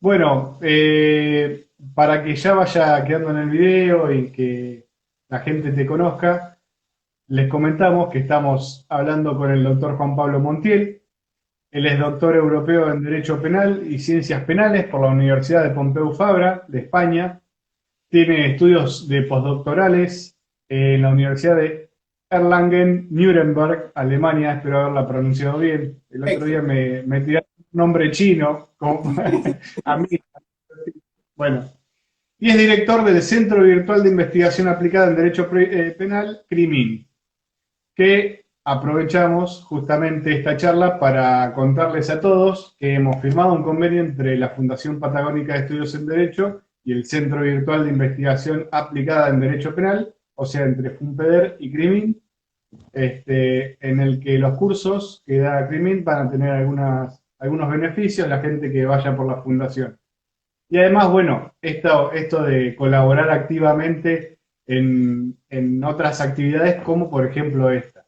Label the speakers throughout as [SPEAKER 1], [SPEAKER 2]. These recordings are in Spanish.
[SPEAKER 1] Bueno, para que ya vaya quedando en el video y que la gente te conozca, les comentamos que estamos hablando con el doctor Juan Pablo Montiel. Él es doctor europeo en Derecho Penal y Ciencias Penales por la Universidad de Pompeu Fabra de España. Tiene estudios de postdoctorales en la Universidad de Erlangen-Nuremberg, Alemania. Espero haberla pronunciado bien. El otro día
[SPEAKER 2] Perfecto.
[SPEAKER 1] me tiraron un nombre chino, como a mí. Bueno, y es director del Centro Virtual de Investigación Aplicada en Derecho Penal, CRIMIN, que aprovechamos justamente esta charla para contarles a todos que hemos firmado un convenio entre la Fundación Patagónica de Estudios en Derecho y el Centro Virtual de Investigación Aplicada en Derecho Penal, o sea, entre FUNPEDER y CRIMIN, en el que los cursos que da CRIMIN van a tener algunos beneficios a la gente que vaya por la fundación. Y además, bueno, esto de colaborar activamente en otras actividades como por ejemplo esta.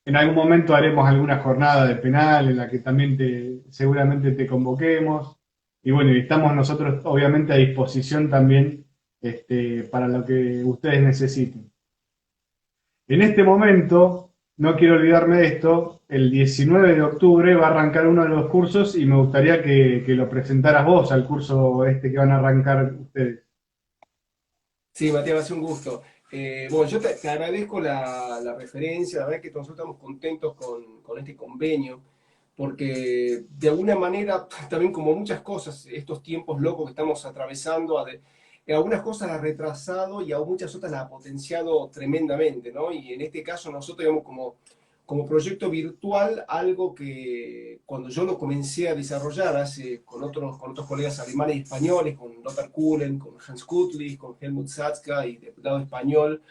[SPEAKER 1] En algún momento haremos alguna jornada de penal en la que también seguramente te convoquemos. Y bueno, y estamos nosotros obviamente a disposición también para lo que ustedes necesiten. En este momento, no quiero olvidarme de esto, el 19 de octubre va a arrancar uno de los cursos y me gustaría que lo presentaras vos al curso este que van a arrancar ustedes.
[SPEAKER 2] Sí, Matías, va a ser un gusto. Bueno, yo te agradezco la referencia, la verdad que nosotros estamos contentos con este convenio, porque de alguna manera, también como muchas cosas, estos tiempos locos que estamos atravesando, algunas cosas las ha retrasado y a muchas otras las ha potenciado tremendamente, ¿no? Y en este caso nosotros, digamos, como proyecto virtual, algo que cuando yo lo comencé a desarrollar con otros colegas alemanes y españoles, con Lothar Kuhlen, con Hans Kutlich, con Helmut Satzka y diputado español,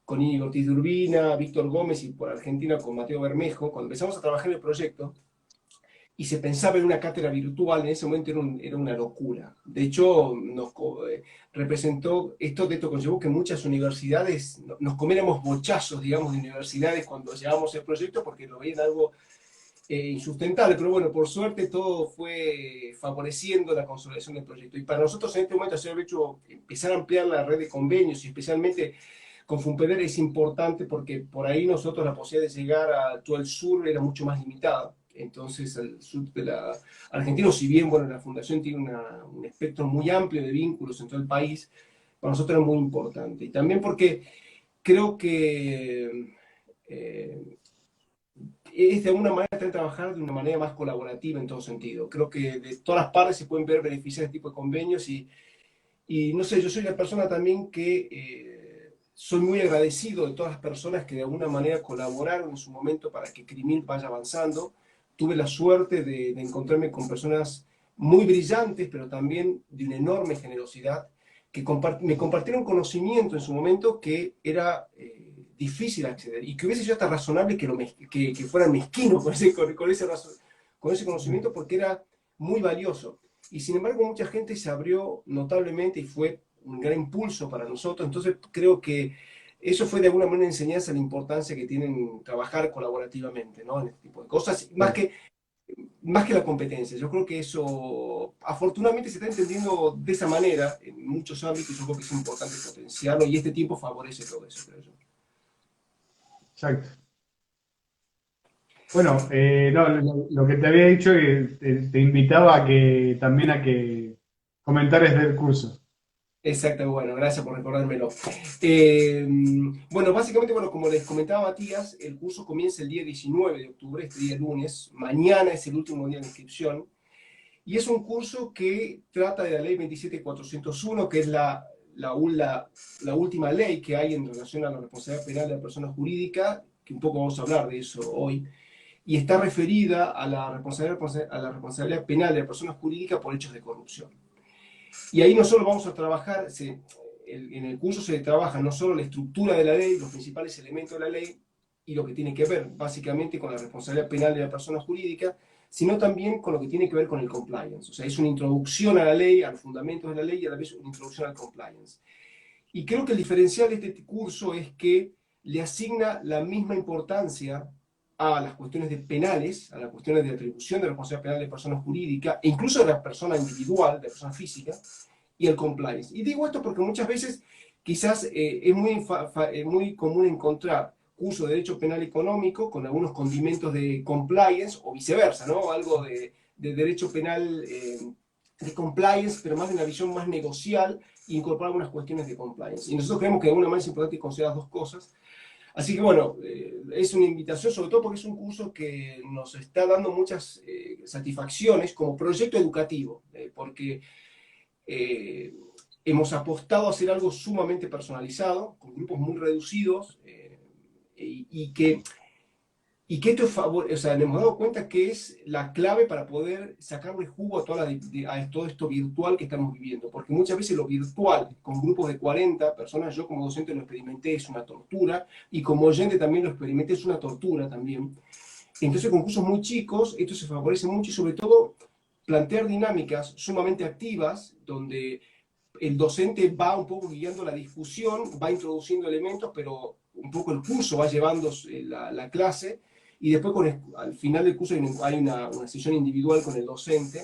[SPEAKER 2] con Íñigo Ortiz de Urbina, Víctor Gómez y por Argentina con Mateo Bermejo, cuando empezamos a trabajar en el proyecto, y se pensaba en una cátedra virtual, en ese momento era una locura. De hecho, representó, esto conllevó que muchas universidades nos comiéramos bochazos, digamos, de universidades cuando llevamos el proyecto porque lo veían algo insustentable, pero bueno, por suerte todo fue favoreciendo la consolidación del proyecto. Y para nosotros en este momento hacer hecho empezar a ampliar la red de convenios y especialmente con FUNPEDER es importante porque por ahí nosotros la posibilidad de llegar a todo el sur era mucho más limitada. Entonces, al sur de la Argentina, si bien bueno, la Fundación tiene un espectro muy amplio de vínculos en todo el país, para nosotros era muy importante. Y también porque creo que es de alguna manera tratar de trabajar de una manera más colaborativa en todo sentido. Creo que de todas las partes se pueden ver beneficios de este tipo de convenios y no sé, yo soy la persona también que soy muy agradecido de todas las personas que de alguna manera colaboraron en su momento para que Crimil vaya avanzando. Tuve la suerte de encontrarme con personas muy brillantes, pero también de una enorme generosidad, que me compartieron conocimiento en su momento que era difícil acceder y que hubiese sido hasta razonable que fueran mezquinos con ese conocimiento porque era muy valioso. Y sin embargo, mucha gente se abrió notablemente y fue un gran impulso para nosotros. Entonces, creo que eso fue de alguna manera una enseñanza la importancia que tienen trabajar colaborativamente, ¿no? En este tipo de cosas, más que la competencia. Yo creo que eso, afortunadamente, se está entendiendo de esa manera en muchos ámbitos. Yo creo que es importante potenciarlo y este tiempo favorece todo eso, creo yo.
[SPEAKER 1] Exacto. Bueno, no, lo que te había dicho que te invitaba a que también a que comentares del curso.
[SPEAKER 2] Exacto, bueno, gracias por recordármelo. Bueno, básicamente, bueno, como les comentaba Matías, el curso comienza el día 19 de octubre, este día lunes. Mañana es el último día de inscripción. Y es un curso que trata de la ley 27401, que es la última ley que hay en relación a la responsabilidad penal de la persona jurídica, que un poco vamos a hablar de eso hoy, y está referida a la responsabilidad penal de la persona jurídica por hechos de corrupción. Y ahí no solo vamos a trabajar, en el curso se trabaja no solo la estructura de la ley, los principales elementos de la ley y lo que tiene que ver básicamente con la responsabilidad penal de la persona jurídica, sino también con lo que tiene que ver con el compliance. O sea, es una introducción a la ley, a los fundamentos de la ley y a la vez una introducción al compliance. Y creo que el diferencial de este curso es que le asigna la misma importancia a las cuestiones de penales, a las cuestiones de atribución de responsabilidad penal de persona jurídica, e incluso de la persona individual, de persona física, y el compliance. Y digo esto porque muchas veces quizás es muy común encontrar curso de derecho penal económico con algunos condimentos de compliance o viceversa, ¿no? Algo de derecho penal de compliance, pero más de una visión más negocial e incorporar algunas cuestiones de compliance. Y nosotros creemos que de alguna manera es importante considerar las dos cosas. Así que bueno, es una invitación, sobre todo porque es un curso que nos está dando muchas satisfacciones como proyecto educativo, porque eh, hemos apostado a hacer algo sumamente personalizado, con grupos muy reducidos, y que esto es favor, o sea, nos hemos dado cuenta que es la clave para poder sacarle jugo a, a todo esto virtual que estamos viviendo. Porque muchas veces lo virtual, con grupos de 40 personas, yo como docente lo experimenté, es una tortura, y como oyente también lo experimenté, es una tortura también. Entonces, con cursos muy chicos, esto se favorece mucho y sobre todo plantear dinámicas sumamente activas, donde el docente va un poco guiando la discusión, va introduciendo elementos, pero un poco el curso va llevando la clase, y después al final del curso hay una sesión individual con el docente,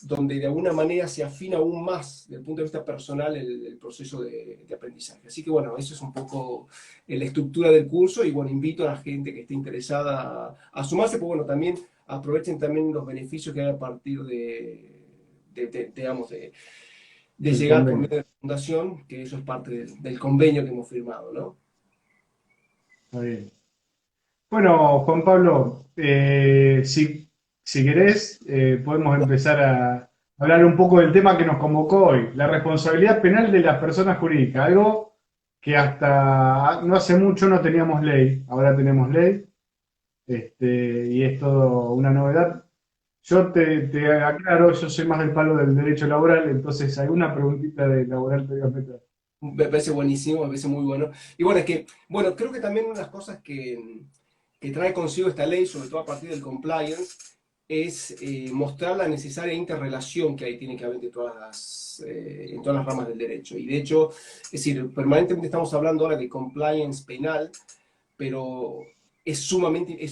[SPEAKER 2] donde de alguna manera se afina aún más, desde el punto de vista personal, el proceso de aprendizaje. Así que bueno, eso es un poco la estructura del curso, y bueno, invito a la gente que esté interesada a sumarse, pues bueno, también aprovechen también los beneficios que hay a partir digamos, de
[SPEAKER 1] El
[SPEAKER 2] llegar por
[SPEAKER 1] convenio.
[SPEAKER 2] medio de la fundación, que eso es parte del convenio que hemos firmado, ¿no?
[SPEAKER 1] Está bien. Bueno, Juan Pablo, si querés, podemos empezar a hablar un poco del tema que nos convocó hoy, la responsabilidad penal de las personas jurídicas, algo que hasta no hace mucho no teníamos ley, ahora tenemos ley, y es todo una novedad. Yo te aclaro, yo soy más del palo del derecho laboral, entonces alguna preguntita de laboral te voy a meter.
[SPEAKER 2] Me parece buenísimo, me parece muy bueno. Y bueno, es que, bueno, creo que también una de las cosas que trae consigo esta ley, sobre todo a partir del compliance, es mostrar la necesaria interrelación que hay, tiene que haber en todas las ramas del derecho. Y de hecho, es decir, permanentemente estamos hablando ahora de compliance penal, pero es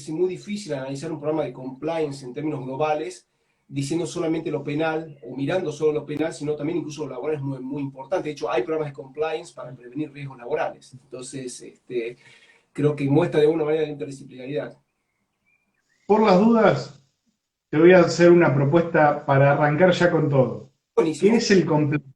[SPEAKER 2] muy difícil analizar un programa de compliance en términos globales diciendo solamente lo penal o mirando solo lo penal, sino también incluso lo laboral es muy, muy importante. De hecho, hay programas de compliance para prevenir riesgos laborales. Entonces, creo que muestra de alguna manera la interdisciplinaridad.
[SPEAKER 1] Por las dudas, te voy a hacer una propuesta para arrancar ya con todo. ¿Qué
[SPEAKER 2] Buenísimo.
[SPEAKER 1] es el compliance?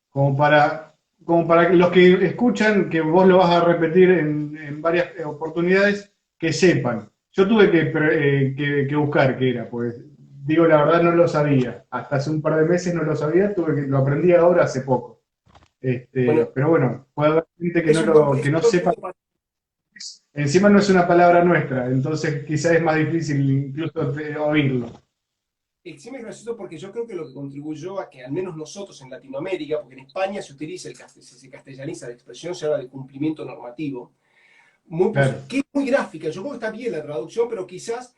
[SPEAKER 1] Como para, como para que los que escuchan, que vos lo vas a repetir en varias oportunidades, que sepan. Yo tuve que buscar qué era, pues digo la verdad no lo sabía. Hasta hace un par de meses no lo sabía, lo aprendí ahora hace poco.
[SPEAKER 2] Bueno,
[SPEAKER 1] Pero bueno, puede haber gente
[SPEAKER 2] es un buen,
[SPEAKER 1] que
[SPEAKER 2] es
[SPEAKER 1] no
[SPEAKER 2] un buen
[SPEAKER 1] sepa.
[SPEAKER 2] punto para...
[SPEAKER 1] Encima no es una palabra nuestra, entonces quizás es más difícil incluso oírlo.
[SPEAKER 2] Sí, me es gracioso porque yo creo que lo que contribuyó a que al menos nosotros en Latinoamérica, porque en España se utiliza se castellaniza la expresión, se habla de cumplimiento normativo,
[SPEAKER 1] Claro,
[SPEAKER 2] que es muy gráfica. Yo creo que está bien la traducción, pero quizás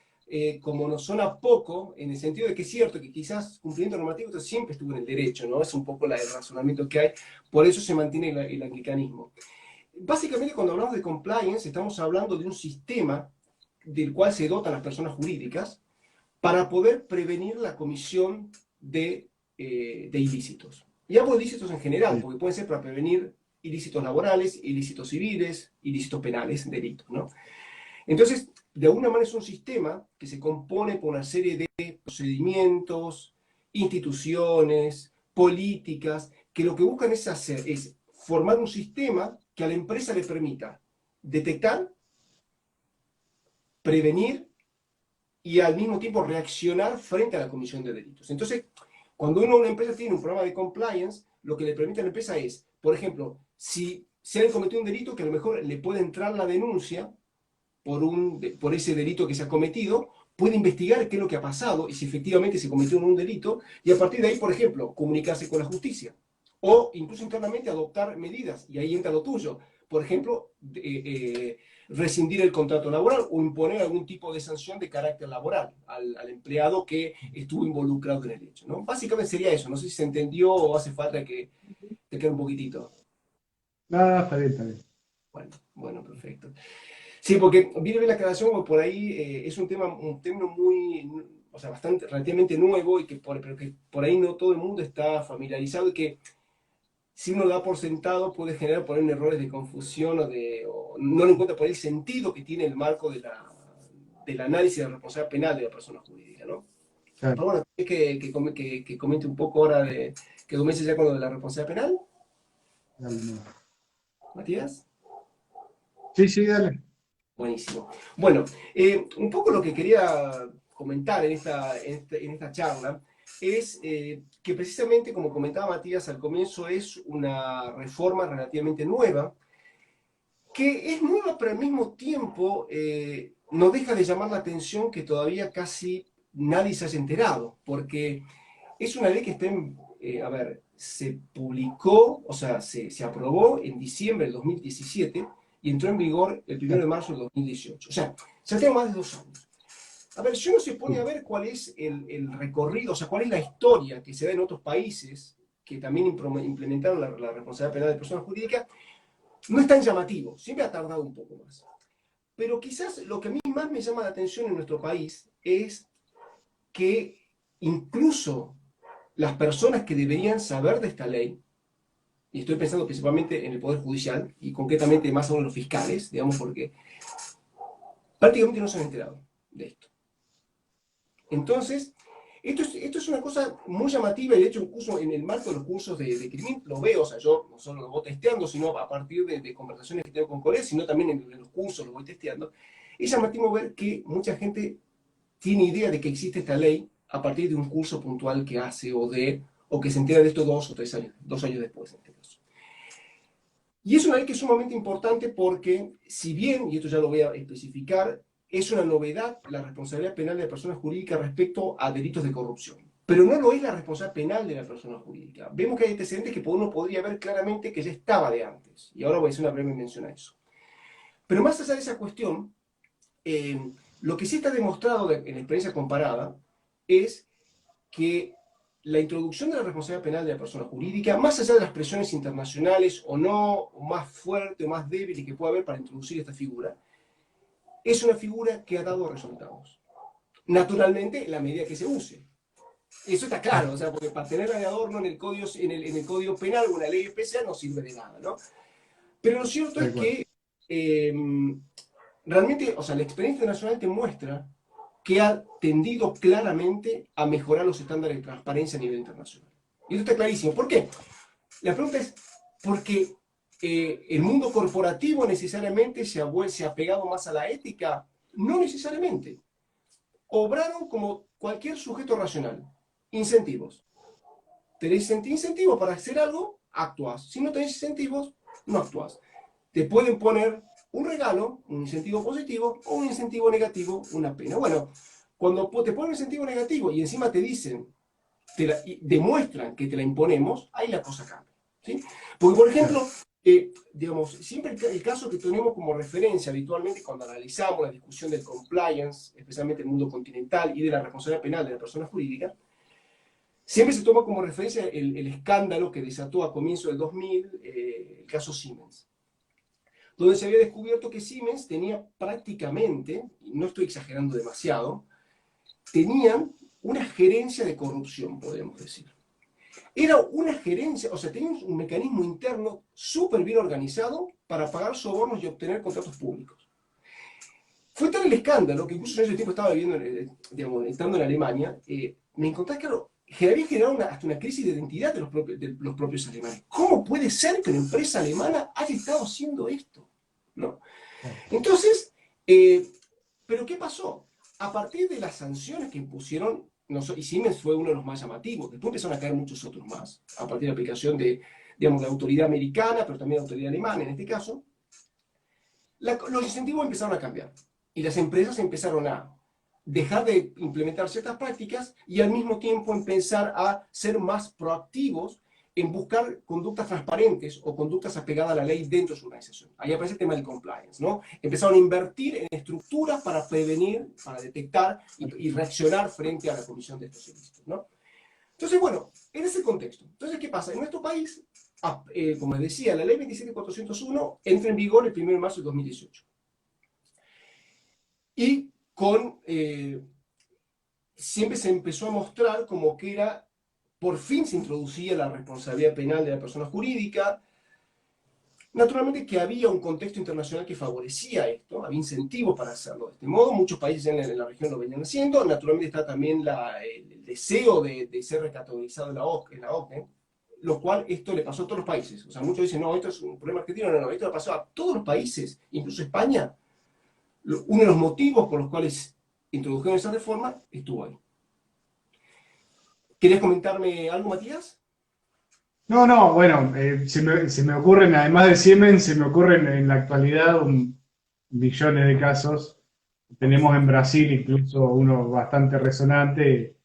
[SPEAKER 2] como nos suena poco, en el sentido de que es cierto que quizás cumplimiento normativo esto siempre estuvo en el derecho, ¿no? Es un poco el razonamiento que hay, por eso se mantiene el anglicanismo. Básicamente, cuando hablamos de compliance, estamos hablando de un sistema del cual se dotan las personas jurídicas para poder prevenir la comisión de ilícitos. Y hablo de ilícitos en general,
[SPEAKER 1] sí.
[SPEAKER 2] porque pueden ser para prevenir ilícitos laborales, ilícitos civiles, ilícitos penales, delitos, ¿no? Entonces, de alguna manera es un sistema que se compone por una serie de procedimientos, instituciones, políticas, que lo que buscan es formar un sistema que a la empresa le permita detectar, prevenir y al mismo tiempo reaccionar frente a la comisión de delitos. Entonces, cuando una empresa tiene un programa de compliance, lo que le permite a la empresa es, por ejemplo, si se ha cometido un delito, que a lo mejor le puede entrar la denuncia por ese delito que se ha cometido, puede investigar qué es lo que ha pasado y si efectivamente se cometió un delito, y a partir de ahí, por ejemplo, comunicarse con la justicia. O incluso internamente adoptar medidas, y ahí entra lo tuyo. Por ejemplo, rescindir el contrato laboral o imponer algún tipo de sanción de carácter laboral al empleado que estuvo involucrado en el hecho, ¿no? Básicamente sería eso. No sé si se entendió o hace falta que te quede un poquitito.
[SPEAKER 1] No, está bien, está bien.
[SPEAKER 2] Bueno, bueno, perfecto. Sí, porque viene bien la aclaración, porque por ahí es un término muy, o sea, bastante, relativamente nuevo y pero que por ahí no todo el mundo está familiarizado y que si uno lo da por sentado puede generar por ahí errores de confusión o no le encuentra por ahí el sentido que tiene el marco del análisis de la responsabilidad penal de la persona jurídica, ¿no?
[SPEAKER 1] Claro,
[SPEAKER 2] Pero bueno, es que comente un poco ahora que comience ya con lo de la responsabilidad penal,
[SPEAKER 1] dale, no.
[SPEAKER 2] Matías.
[SPEAKER 1] Sí, sí, dale.
[SPEAKER 2] Buenísimo. Bueno, un poco lo que quería comentar en esta charla es que precisamente, como comentaba Matías al comienzo, es una reforma relativamente nueva, que es nueva, pero al mismo tiempo no deja de llamar la atención que todavía casi nadie se haya enterado, porque es una ley que está a ver, se publicó, o sea, se aprobó en diciembre del 2017 y entró en vigor el 1 de marzo del 2018. O sea, ya tengo más de 2 años. A ver, si uno se pone a ver cuál es el recorrido, o sea, cuál es la historia que se da en otros países que también implementaron la responsabilidad penal de personas jurídicas, no es tan llamativo, siempre ha tardado un poco más. Pero quizás lo que a mí más me llama la atención en nuestro país es que incluso las personas que deberían saber de esta ley, y estoy pensando principalmente en el Poder Judicial, y concretamente más aún en los fiscales, digamos, porque prácticamente no se han enterado de esto. Entonces, esto es una cosa muy llamativa, y de hecho incluso en el marco de los cursos de crimen lo veo, o sea, yo no solo lo voy testeando, sino a partir de conversaciones que tengo con colegas, sino también en los cursos lo voy testeando. Es llamativo ver que mucha gente tiene idea de que existe esta ley a partir de un curso puntual que hace o que se entera de esto 2 o 3 años, 2 años después en este caso. Y es una ley que es sumamente importante porque, si bien, y esto ya lo voy a especificar, es una novedad la responsabilidad penal de la persona jurídica respecto a delitos de corrupción. Pero no lo es la responsabilidad penal de la persona jurídica. Vemos que hay antecedentes que uno podría ver claramente que ya estaba de antes. Y ahora voy a hacer una breve mención a eso. Pero más allá de esa cuestión, lo que sí está demostrado en la experiencia comparada es que la introducción de la responsabilidad penal de la persona jurídica, más allá de las presiones internacionales o no, o más fuerte o más débil que pueda haber para introducir esta figura, es una figura que ha dado resultados. Naturalmente, en la medida que se use. Eso está claro, o sea, porque para tener de adorno en el código penal una ley especial no sirve de nada, ¿no? Pero lo cierto es
[SPEAKER 1] Tal cual.
[SPEAKER 2] que eh, realmente, o sea, la experiencia nacional te muestra que ha tendido claramente a mejorar los estándares de transparencia a nivel internacional. Y esto está clarísimo. ¿Por qué? La pregunta es, ¿porque el mundo corporativo necesariamente se ha pegado más a la ética? No necesariamente. Obraron como cualquier sujeto racional. Incentivos. Tenés incentivos para hacer algo, actúas. Si no tenés incentivos, no actúas. Te pueden poner un regalo, un incentivo positivo, o un incentivo negativo, una pena. Bueno, cuando te ponen un incentivo negativo y encima te dicen, y demuestran que te la imponemos, ahí la cosa cambia. ¿Sí? Porque, por
[SPEAKER 1] Claro.
[SPEAKER 2] ejemplo, digamos, siempre el caso que tenemos como referencia habitualmente cuando analizamos la discusión del compliance, especialmente en el mundo continental, y de la responsabilidad penal de la persona jurídica, siempre se toma como referencia el escándalo que desató a comienzos del 2000 el caso Siemens, donde se había descubierto que Siemens tenía prácticamente, y no estoy exagerando demasiado, tenían una gerencia de corrupción, podemos decir. Era una gerencia, o sea, tenía un mecanismo interno súper bien organizado para pagar sobornos y obtener contratos públicos. Fue tal el escándalo que incluso yo en ese tiempo estaba viviendo, digamos, estando en Alemania, me encontré que había generado hasta una crisis de identidad de los propios alemanes. ¿Cómo puede ser que una empresa alemana haya estado haciendo esto? ¿No?
[SPEAKER 1] Claro.
[SPEAKER 2] Entonces, ¿pero qué pasó? A partir de las sanciones que impusieron, y Siemens fue uno de los más llamativos, después empezaron a caer muchos otros más, a partir de la aplicación de, digamos, la autoridad americana, pero también la autoridad alemana en este caso, los incentivos empezaron a cambiar y las empresas empezaron a dejar de implementar ciertas prácticas y al mismo tiempo empezar a ser más proactivos en buscar conductas transparentes o conductas apegadas a la ley dentro de su organización. Ahí aparece el tema del compliance, ¿no? Empezaron a invertir en estructuras para prevenir, para detectar y reaccionar frente a la comisión de estos ilícitos, ¿no? Entonces, bueno, en ese contexto, entonces, ¿qué pasa? En nuestro país, como les decía, la ley 27401 entra en vigor el 1 de marzo de 2018. y siempre se empezó a mostrar como que por fin se introducía la responsabilidad penal de la persona jurídica. Naturalmente que había un contexto internacional que favorecía esto, había incentivos para hacerlo de este modo, muchos países en la región lo venían haciendo, naturalmente está también el deseo de ser recategorizado en la OCDE, lo cual esto le pasó a todos los países. O sea, muchos dicen, no, esto es un problema argentino, no, esto le pasó a todos los países, incluso España. Uno de los motivos por los cuales introdujeron esa reforma estuvo ahí. ¿Querías comentarme algo, Matías?
[SPEAKER 1] No, no, bueno, se me ocurren, además de Siemens, se me ocurren en la actualidad millones de casos. Tenemos en Brasil incluso uno bastante resonante,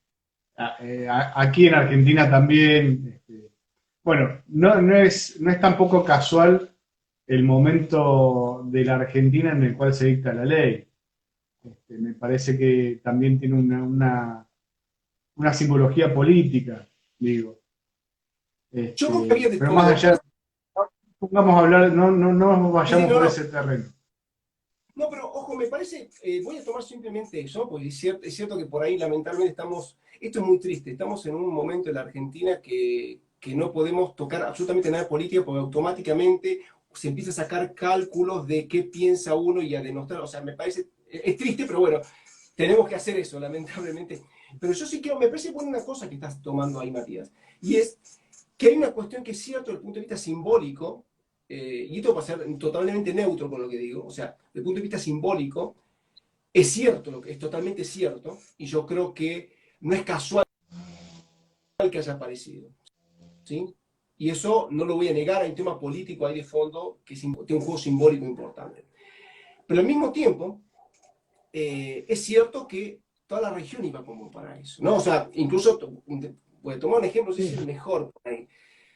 [SPEAKER 1] aquí en Argentina también. Bueno, no es tampoco casual el momento de la Argentina en el cual se dicta la ley. Me parece que también tiene una simbología política, digo.
[SPEAKER 2] Yo creo que había de
[SPEAKER 1] Pero más
[SPEAKER 2] todo.
[SPEAKER 1] allá, pongamos a hablar, no nos
[SPEAKER 2] Sí, sí,
[SPEAKER 1] vayamos
[SPEAKER 2] no,
[SPEAKER 1] por
[SPEAKER 2] no.
[SPEAKER 1] ese terreno.
[SPEAKER 2] No, pero ojo, me parece, voy a tomar simplemente eso, porque es cierto que por ahí lamentablemente esto es muy triste, estamos en un momento en la Argentina que no podemos tocar absolutamente nada de política porque automáticamente se empieza a sacar cálculos de qué piensa uno y a denostar, o sea, me parece, es triste, pero bueno, tenemos que hacer eso, lamentablemente. Pero yo sí quiero, me parece buena una cosa que estás tomando ahí, Matías, y es que hay una cuestión que es cierto desde el punto de vista simbólico, y esto va a ser totalmente neutro con lo que digo, o sea, desde el punto de vista simbólico, es cierto, es totalmente cierto, y yo creo que no es casual que haya aparecido, ¿sí? Y eso no lo voy a negar, hay un tema político ahí de fondo que tiene un juego simbólico importante. Pero al mismo tiempo, es cierto que toda la región iba como para eso, ¿no? O sea, incluso, voy a tomar un ejemplo, no sé si es el mejor por ahí,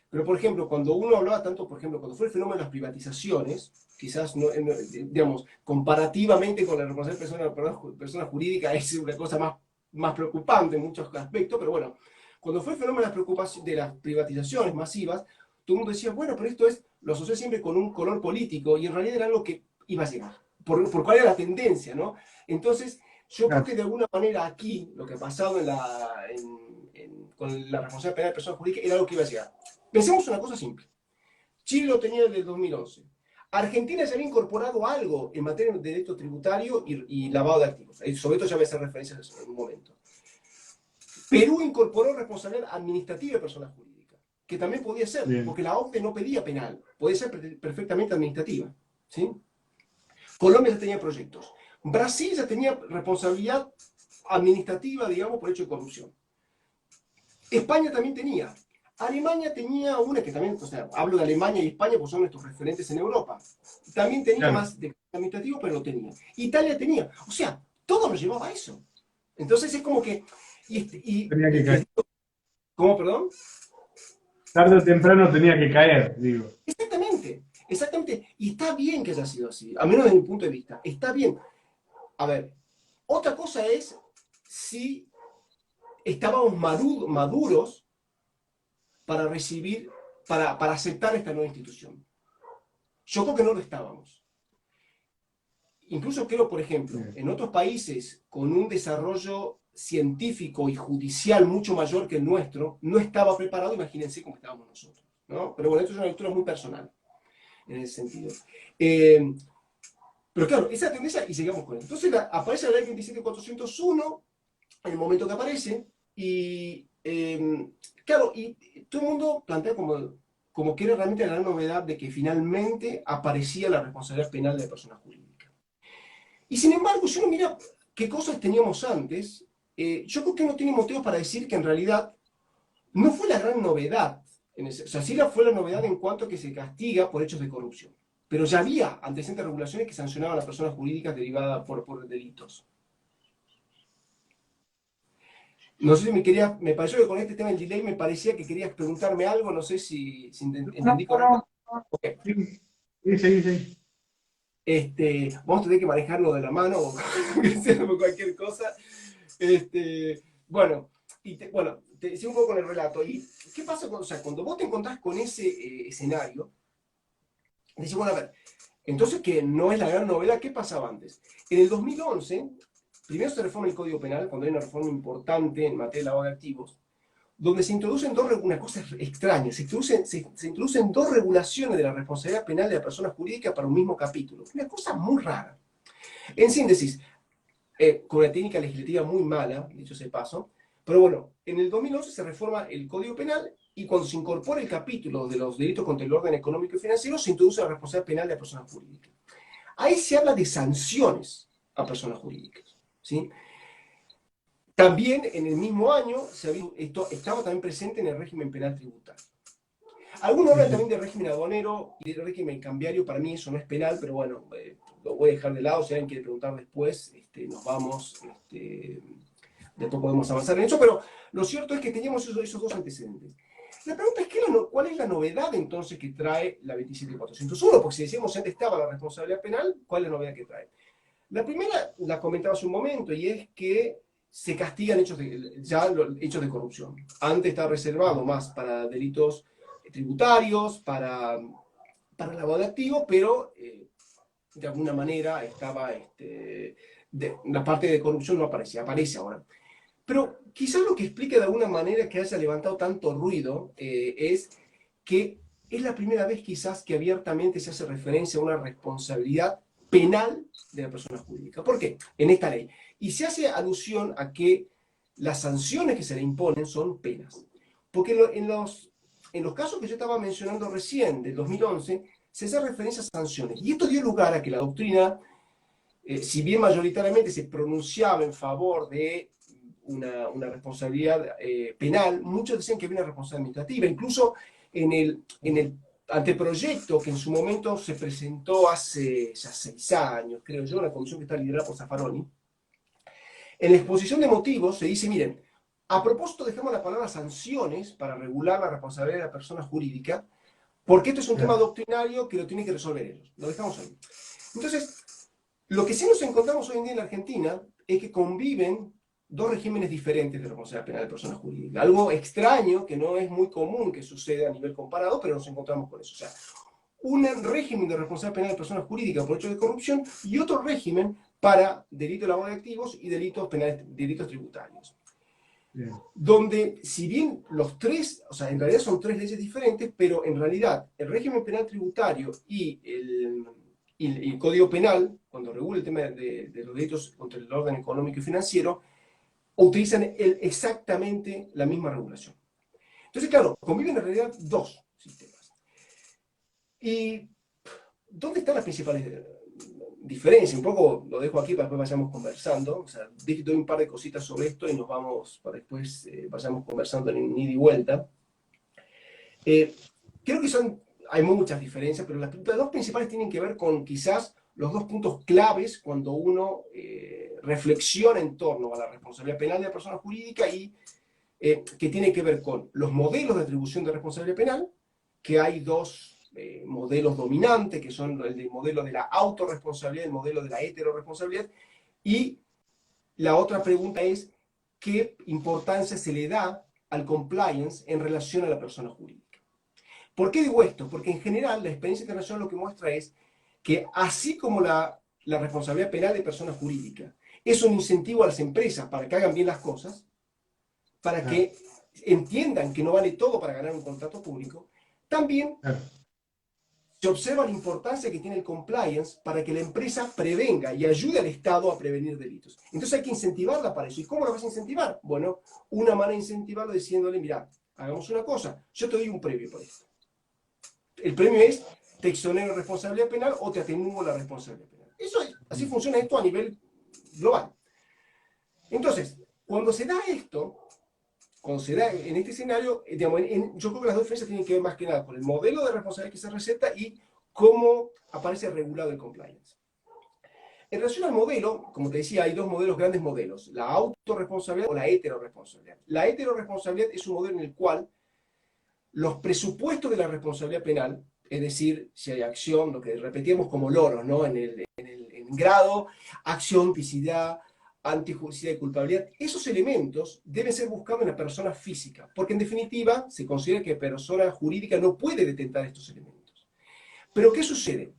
[SPEAKER 2] pero, por ejemplo, cuando uno hablaba tanto, por ejemplo, cuando fue el fenómeno de las privatizaciones, quizás, digamos, comparativamente con la responsabilidad de persona jurídica es una cosa más preocupante en muchos aspectos, pero bueno, cuando fue el fenómeno de las privatizaciones masivas, todo el mundo decía, bueno, pero esto lo asocié siempre con un color político, y en realidad era algo que iba a llegar, por cuál era la tendencia, ¿no? Entonces, yo creo
[SPEAKER 1] Claro,
[SPEAKER 2] que de alguna manera aquí, lo que ha pasado con la responsabilidad penal de persona jurídica era algo que iba a llegar. Pensemos una cosa simple. Chile lo tenía desde el 2011. Argentina ya había incorporado algo en materia de derecho tributario y lavado de activos. Sobre esto ya voy a hacer referencias en un momento. Perú incorporó responsabilidad administrativa de personas jurídicas, que también podía ser,
[SPEAKER 1] bien.
[SPEAKER 2] porque la OCDE no pedía penal, podía ser perfectamente administrativa. ¿Sí? Colombia ya tenía proyectos. Brasil ya tenía responsabilidad administrativa, digamos, por hecho de corrupción. España también tenía. Alemania tenía una que también, o sea, hablo de Alemania y España porque son nuestros referentes en Europa. También tenía
[SPEAKER 1] Claro,
[SPEAKER 2] más de administrativo, pero lo tenía. Italia tenía. O sea, todo nos llevaba a eso. Entonces es como que.
[SPEAKER 1] tenía que caer.
[SPEAKER 2] ¿Cómo, perdón?
[SPEAKER 1] Tarde o temprano tenía que caer, digo.
[SPEAKER 2] Exactamente, exactamente. Y está bien que haya sido así, a menos desde mi punto de vista. Está bien. A ver, otra cosa es si estábamos maduros para recibir, para aceptar esta nueva institución. Yo creo que no lo estábamos. Incluso creo, por ejemplo,
[SPEAKER 1] Bien.
[SPEAKER 2] en otros países con un desarrollo científico y judicial mucho mayor que el nuestro, no estaba preparado, imagínense cómo estábamos nosotros, ¿no? Pero bueno, esto es una lectura muy personal en ese sentido. Eh, pero claro, esa tendencia, y sigamos con eso. Entonces aparece la ley 27401 en el momento que aparece, y claro, y todo el mundo plantea como que era realmente la gran novedad de que finalmente aparecía la responsabilidad penal de la persona jurídica. Y sin embargo, si uno mira qué cosas teníamos antes, yo creo que uno tiene motivos para decir que en realidad no fue la gran novedad. O sea, sí fue la novedad en cuanto a que se castiga por hechos de corrupción. Pero ya había antecedentes de regulaciones que sancionaban a las personas jurídicas derivadas por delitos. No sé si me pareció que con este tema del delay me parecía que querías preguntarme algo, no sé si
[SPEAKER 1] No,
[SPEAKER 2] entendí correctamente.
[SPEAKER 1] no,
[SPEAKER 2] Ok.
[SPEAKER 1] sí, sí, sí, sí.
[SPEAKER 2] Vamos a tener que manejarlo de la mano o cualquier cosa. Bueno, bueno, te sigo un poco con el relato. ¿Y qué pasa cuando vos te encontrás con ese escenario? Decís, bueno, a ver, Entonces, que no es la gran novedad. ¿Qué pasaba antes? En el 2011, primero se reforma el Código Penal, cuando hay una reforma importante en materia de lavado de activos, donde se introducen una cosa extraña, se introducen dos regulaciones de la responsabilidad penal de la persona jurídica para un mismo capítulo. Una cosa muy rara. En síntesis, con una técnica legislativa muy mala, dicho sea de paso, pero bueno, en el 2011 se reforma el Código Penal y cuando se incorpora el capítulo de los delitos contra el orden económico y financiero, se introduce la responsabilidad penal de la persona jurídica. Ahí se habla de sanciones a personas jurídicas, ¿sí? También en el mismo año esto estaba también presente en el régimen penal tributario. Algunos hablan también del régimen aduanero y del régimen cambiario. Para mí eso no es penal, pero bueno, lo voy a dejar de lado. Si alguien quiere preguntar después, nos vamos, después podemos avanzar en eso. Pero lo cierto es que teníamos esos dos antecedentes. La pregunta es, ¿cuál es la novedad entonces que trae la 27401? Porque si decíamos antes estaba la responsabilidad penal, ¿cuál es la novedad que trae? La primera la comentaba hace un momento y es que se castigan hechos de corrupción. Antes estaba reservado más para delitos tributarios, para lavado de activos, pero de alguna manera estaba, la parte de corrupción no aparecía, aparece ahora. Pero quizás lo que explica de alguna manera que haya levantado tanto ruido es que es la primera vez quizás que abiertamente se hace referencia a una responsabilidad penal de la persona jurídica. ¿Por qué? En esta ley. Y se hace alusión a que las sanciones que se le imponen son penas. Porque en los casos que yo estaba mencionando recién, del 2011, se hace referencia a sanciones. Y esto dio lugar a que la doctrina, si bien mayoritariamente se pronunciaba en favor de una responsabilidad penal, muchos decían que había una responsabilidad administrativa. Incluso en el anteproyecto que en su momento se presentó hace ya 6 años, creo yo, una comisión que está liderada por Zaffaroni, en la exposición de motivos se dice, miren, a propósito dejamos la palabra sanciones para regular la responsabilidad de la persona jurídica, porque esto es un tema doctrinario que lo tienen que resolver ellos. Lo dejamos ahí. Entonces, lo que sí nos encontramos hoy en día en la Argentina es que conviven dos regímenes diferentes de responsabilidad penal de personas jurídicas. Algo extraño, que no es muy común que suceda a nivel comparado, pero nos encontramos con eso. O sea, un régimen de responsabilidad penal de personas jurídicas por hechos de corrupción y otro régimen para delitos de lavado de activos y delitos penales, delitos tributarios. Bien. Donde, si bien los tres, o sea, en realidad son tres leyes diferentes, pero en realidad el régimen penal tributario y el Código Penal, cuando regula el tema de los delitos contra el orden económico y financiero, utilizan exactamente la misma regulación. Entonces, claro, conviven en realidad dos sistemas. ¿Y dónde están las principales diferencias? Un poco lo dejo aquí para después vayamos conversando. O sea, doy un par de cositas sobre esto y nos vamos para después vayamos conversando en ida y vuelta. Creo que hay muchas diferencias, pero las dos principales tienen que ver con quizás los dos puntos claves cuando uno reflexiona en torno a la responsabilidad penal de la persona jurídica y que tiene que ver con los modelos de atribución de responsabilidad penal, que hay dos modelos dominantes, que son el modelo de la autorresponsabilidad y el modelo de la heteroresponsabilidad, y la otra pregunta es, ¿qué importancia se le da al compliance en relación a la persona jurídica? ¿Por qué digo esto? Porque en general la experiencia internacional lo que muestra es que así como la responsabilidad penal de persona jurídica es un incentivo a las empresas para que hagan bien las cosas, para que entiendan que no vale todo para ganar un contrato público, también se observa la importancia que tiene el compliance para que la empresa prevenga y ayude al Estado a prevenir delitos. Entonces hay que incentivarla para eso. ¿Y cómo la vas a incentivar? Bueno, una manera de incentivarlo diciéndole, mira, hagamos una cosa, yo te doy un premio por esto. El premio es, te exonero responsabilidad penal o te atenúo la responsabilidad penal. Así funciona esto a nivel global. Entonces, cuando se da esto, cuando se da en este escenario, digamos, yo creo que las dos diferencias tienen que ver más que nada con el modelo de responsabilidad que se receta y cómo aparece regulado el compliance. En relación al modelo, como te decía, hay dos grandes modelos, la autorresponsabilidad o la heteroresponsabilidad. La heteroresponsabilidad es un modelo en el cual los presupuestos de la responsabilidad penal, es decir, si hay acción, lo que repetíamos como loros, ¿no? En grado, acción, tipicidad, antijuricidad y culpabilidad, esos elementos deben ser buscados en la persona física, porque en definitiva se considera que la persona jurídica no puede detentar estos elementos. Pero ¿qué sucede?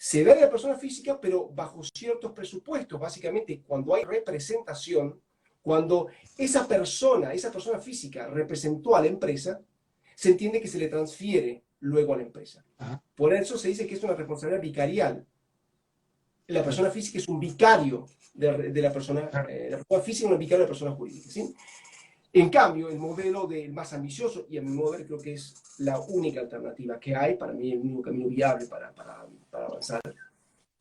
[SPEAKER 2] se da en la persona física, pero bajo ciertos presupuestos. Básicamente, cuando hay representación, cuando esa persona física representó a la empresa, se entiende que se le transfiere luego a la empresa.
[SPEAKER 1] Ajá.
[SPEAKER 2] Por eso se dice que es una responsabilidad vicarial. La persona física es un vicario de la persona física, un vicario de la persona jurídica, ¿sí? En cambio, el modelo más ambicioso, y a mi modo de ver creo que es la única alternativa que hay, para mí el único camino viable para avanzar,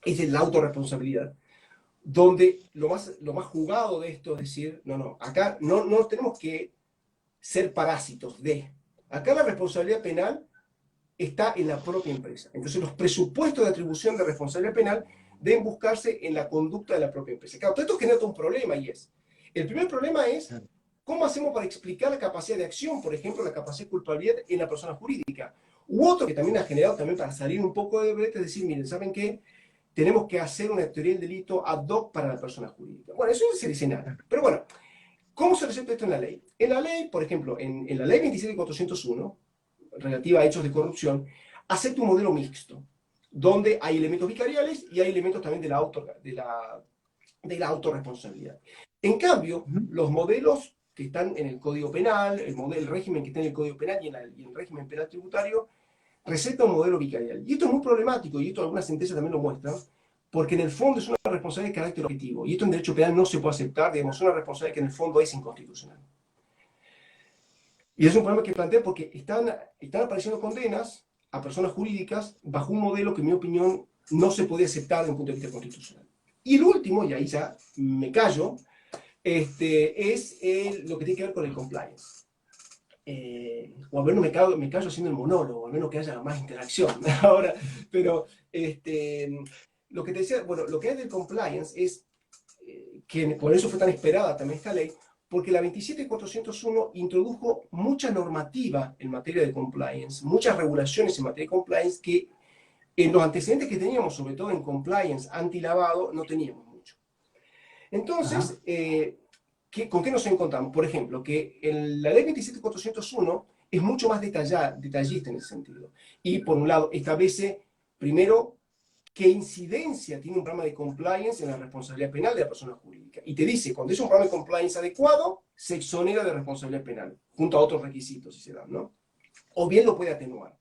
[SPEAKER 2] es la autorresponsabilidad, donde lo más jugado de esto es decir, no, acá no tenemos que ser parásitos de. Acá la responsabilidad penal está en la propia empresa. Entonces los presupuestos de atribución de responsabilidad penal deben buscarse en la conducta de la propia empresa. Claro, todo esto genera un problema y el primer problema es ¿cómo hacemos para explicar la capacidad de acción, por ejemplo, la capacidad de culpabilidad en la persona jurídica? U otro que también ha generado también para salir un poco de brete, es decir, miren, ¿saben qué? Tenemos que hacer una teoría del delito ad hoc para la persona jurídica. Bueno, eso es el escenario. Pero bueno, ¿cómo se resuelve esto en la ley? En la ley, por ejemplo, en la ley 27.401, relativa a hechos de corrupción, acepta un modelo mixto, donde hay elementos vicariales y hay elementos también de la autorresponsabilidad. En cambio, los modelos que están en el Código Penal, el régimen que está en el Código Penal y en el régimen penal tributario, receta un modelo vicarial. Y esto es muy problemático, y esto algunas sentencias también lo muestran, porque en el fondo es una responsabilidad de carácter objetivo. Y esto en derecho penal no se puede aceptar, digamos, una responsabilidad que en el fondo es inconstitucional. Y es un problema que planteo porque están apareciendo condenas a personas jurídicas bajo un modelo que, en mi opinión, no se podía aceptar desde un punto de vista constitucional. Y el último, y ahí ya me callo, es lo que tiene que ver con el compliance. O al menos me callo haciendo el monólogo, o al menos que haya más interacción ahora. Pero lo que te decía, bueno, lo que es del compliance es que por eso fue tan esperada también esta ley, porque la 27.401 introdujo mucha normativa en materia de compliance, muchas regulaciones en materia de compliance que en los antecedentes que teníamos, sobre todo en compliance anti-lavado, no teníamos mucho. Entonces, ¿con qué nos encontramos? Por ejemplo, que la ley 27.401 es mucho más detallista en ese sentido. Y por un lado, establece primero qué incidencia tiene un programa de compliance en la responsabilidad penal de la persona jurídica. Y te dice, cuando es un programa de compliance adecuado, se exonera de responsabilidad penal, junto a otros requisitos, si se dan, ¿no? O bien lo puede atenuar.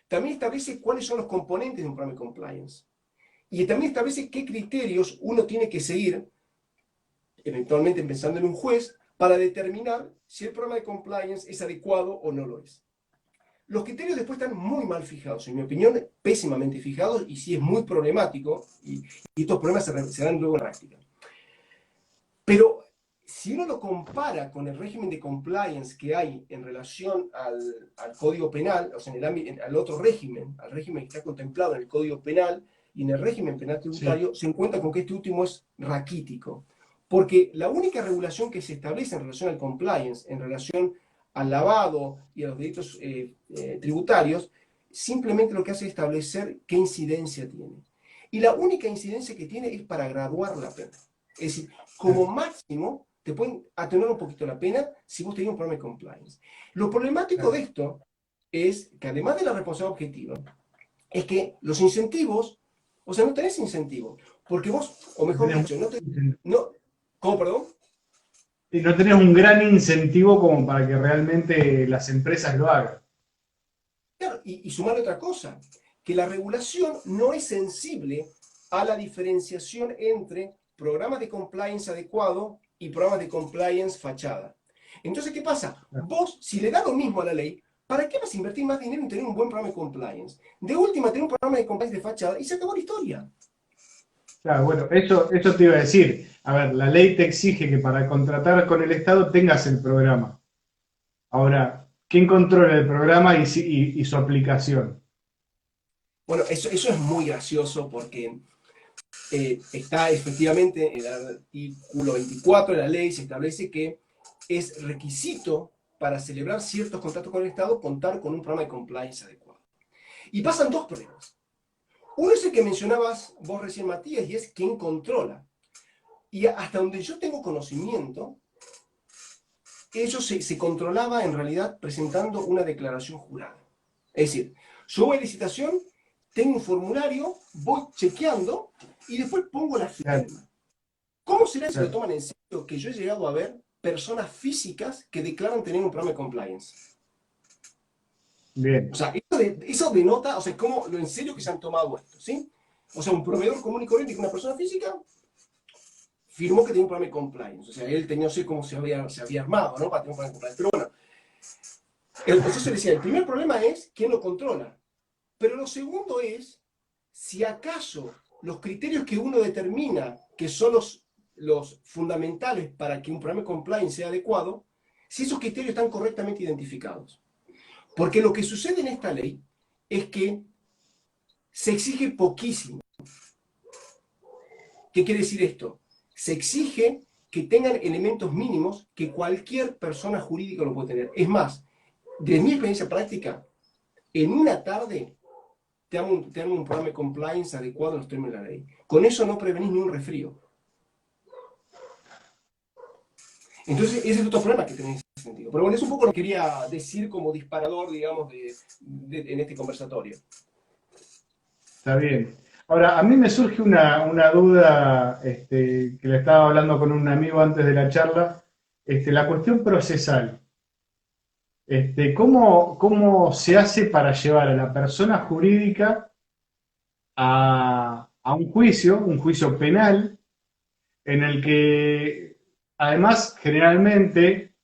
[SPEAKER 2] También establece cuáles son los componentes de un programa de compliance. Y también establece qué criterios uno tiene que seguir, eventualmente pensando en un juez, para determinar si el programa de compliance es adecuado o no lo es. Los criterios después están muy mal fijados, en mi opinión, pésimamente fijados, y sí es muy problemático, y estos problemas se dan luego en la práctica. Pero si uno lo compara con el régimen de compliance que hay en relación al Código Penal, o sea, al otro régimen, al régimen que está contemplado en el Código Penal y en el régimen penal tributario, se encuentra con que este último es raquítico. Porque la única regulación que se establece en relación al compliance, en relación al lavado y a los delitos tributarios, simplemente lo que hace es establecer qué incidencia tiene. Y la única incidencia que tiene es para graduar la pena. Es decir, como máximo te pueden atenuar un poquito la pena si vos tenés un problema de compliance. Lo problemático de esto es que además de la responsabilidad objetiva, es que los incentivos, o sea, no tenés incentivos, porque vos, o mejor dicho, ¿cómo, perdón?
[SPEAKER 1] Y no tenés un gran incentivo como para que realmente las empresas lo hagan.
[SPEAKER 2] Claro, y sumarle otra cosa, que la regulación no es sensible a la diferenciación entre programas de compliance adecuado y programas de compliance fachada. Entonces, ¿qué pasa? Vos, si le das lo mismo a la ley, ¿para qué vas a invertir más dinero en tener un buen programa de compliance? De última, tener un programa de compliance de fachada y se acabó la historia.
[SPEAKER 1] Claro, bueno, eso te iba a decir. A ver, la ley te exige que para contratar con el Estado tengas el programa. Ahora, ¿quién controla el programa y su aplicación?
[SPEAKER 2] Bueno, eso es muy gracioso porque está efectivamente en el artículo 24 de la ley, se establece que es requisito para celebrar ciertos contratos con el Estado contar con un programa de compliance adecuado. Y pasan dos problemas. Uno es el que mencionabas vos recién, Matías, y es quién controla. Y hasta donde yo tengo conocimiento, eso se controlaba en realidad presentando una declaración jurada. Es decir, yo voy a licitación, tengo un formulario, voy chequeando y después pongo la firma.
[SPEAKER 1] Claro,
[SPEAKER 2] ¿Cómo será si lo
[SPEAKER 1] claro.
[SPEAKER 2] toman en serio que yo he llegado a ver personas físicas que declaran tener un programa de compliance? O
[SPEAKER 1] Bien,
[SPEAKER 2] sea, eso denota, o sea, cómo lo en serio que se han tomado esto, ¿sí? O sea, un proveedor común y corriente que una persona física firmó que tenía un programa de compliance. O sea, él tenía, no sé cómo se había armado, ¿no? Para tener un programa de compliance. Pero bueno, entonces se decía, el primer problema es quién lo controla. Pero lo segundo es, si acaso los criterios que uno determina que son los fundamentales para que un programa de compliance sea adecuado, si esos criterios están correctamente identificados. Porque lo que sucede en esta ley es que se exige poquísimo. ¿Qué quiere decir esto? Se exige que tengan elementos mínimos que cualquier persona jurídica lo puede tener. Es más, de mi experiencia práctica, en una tarde te armo un programa de compliance adecuado a los términos de la ley. Con eso no prevenís ni un resfrío. Entonces, ese es otro problema que tenés en ese sentido. Pero bueno, es un poco lo que quería decir como disparador, digamos, en este conversatorio.
[SPEAKER 1] está bien. Ahora, a mí me surge una duda, que le estaba hablando con un amigo antes de la charla, la cuestión procesal. ¿Cómo se hace para llevar a la persona jurídica a un juicio penal, en el que además generalmente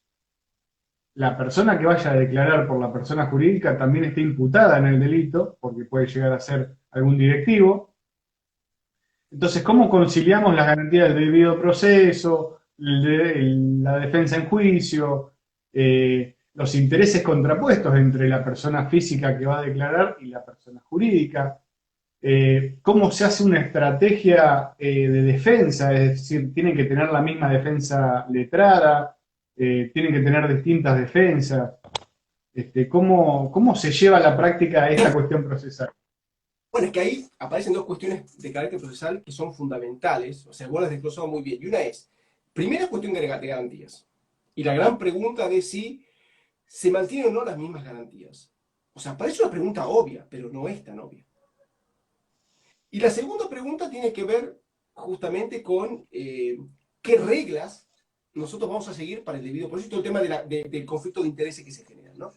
[SPEAKER 1] la persona que vaya a declarar por la persona jurídica también esté imputada en el delito, porque puede llegar a ser algún directivo? Entonces, ¿cómo conciliamos las garantías del debido proceso, la defensa en juicio, los intereses contrapuestos entre la persona física que va a declarar y la persona jurídica? ¿Cómo se hace una estrategia de defensa? Es decir, ¿tienen que tener la misma defensa letrada? ¿Tienen que tener distintas defensas? ¿Cómo se lleva a la práctica esta cuestión procesal?
[SPEAKER 2] Bueno, es que ahí aparecen dos cuestiones de carácter procesal que son fundamentales, o sea, vos las desglosado muy bien. Y una es, primera cuestión de garantías. Y la gran pregunta de si se mantienen o no las mismas garantías. O sea, parece una pregunta obvia, pero no es tan obvia. Y la segunda pregunta tiene que ver justamente con qué reglas nosotros vamos a seguir para el debido proceso y todo el tema del conflicto de intereses que se generan, ¿no?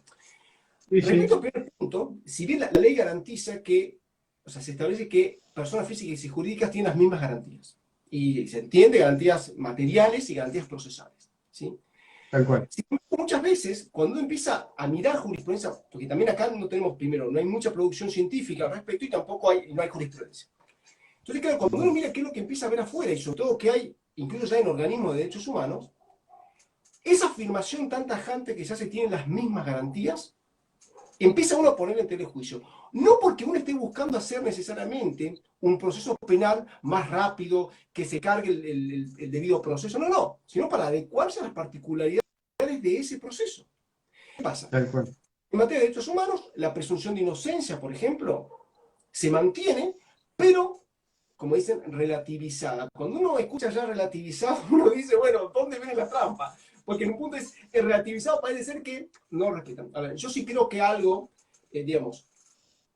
[SPEAKER 1] Sí,
[SPEAKER 2] Respecto
[SPEAKER 1] sí,
[SPEAKER 2] al primer punto, si bien la ley garantiza que, o sea, se establece que personas físicas y jurídicas tienen las mismas garantías. Y se entiende garantías materiales y garantías procesales, ¿sí?
[SPEAKER 1] tal cual.
[SPEAKER 2] Sin embargo, muchas veces, cuando uno empieza a mirar jurisprudencia, porque también acá no tenemos, primero, no hay mucha producción científica al respecto y tampoco no hay jurisprudencia. Entonces, claro, cuando uno mira qué es lo que empieza a ver afuera y sobre todo que hay, incluso ya en organismos de derechos humanos, esa afirmación tan tajante que ya se tienen las mismas garantías, empieza uno a ponerle en telejuicio. No porque uno esté buscando hacer necesariamente un proceso penal más rápido, que se cargue el debido proceso, no, no, sino para adecuarse a las particularidades de ese proceso. ¿Qué pasa?
[SPEAKER 1] Tal cual.
[SPEAKER 2] En materia de derechos humanos, la presunción de inocencia, por ejemplo, se mantiene, pero, como dicen, relativizada. Cuando uno escucha ya relativizado, uno dice, bueno, ¿dónde viene la trampa? Porque en un punto es relativizado, parece ser que no respetan. A ver, yo sí creo que algo, digamos,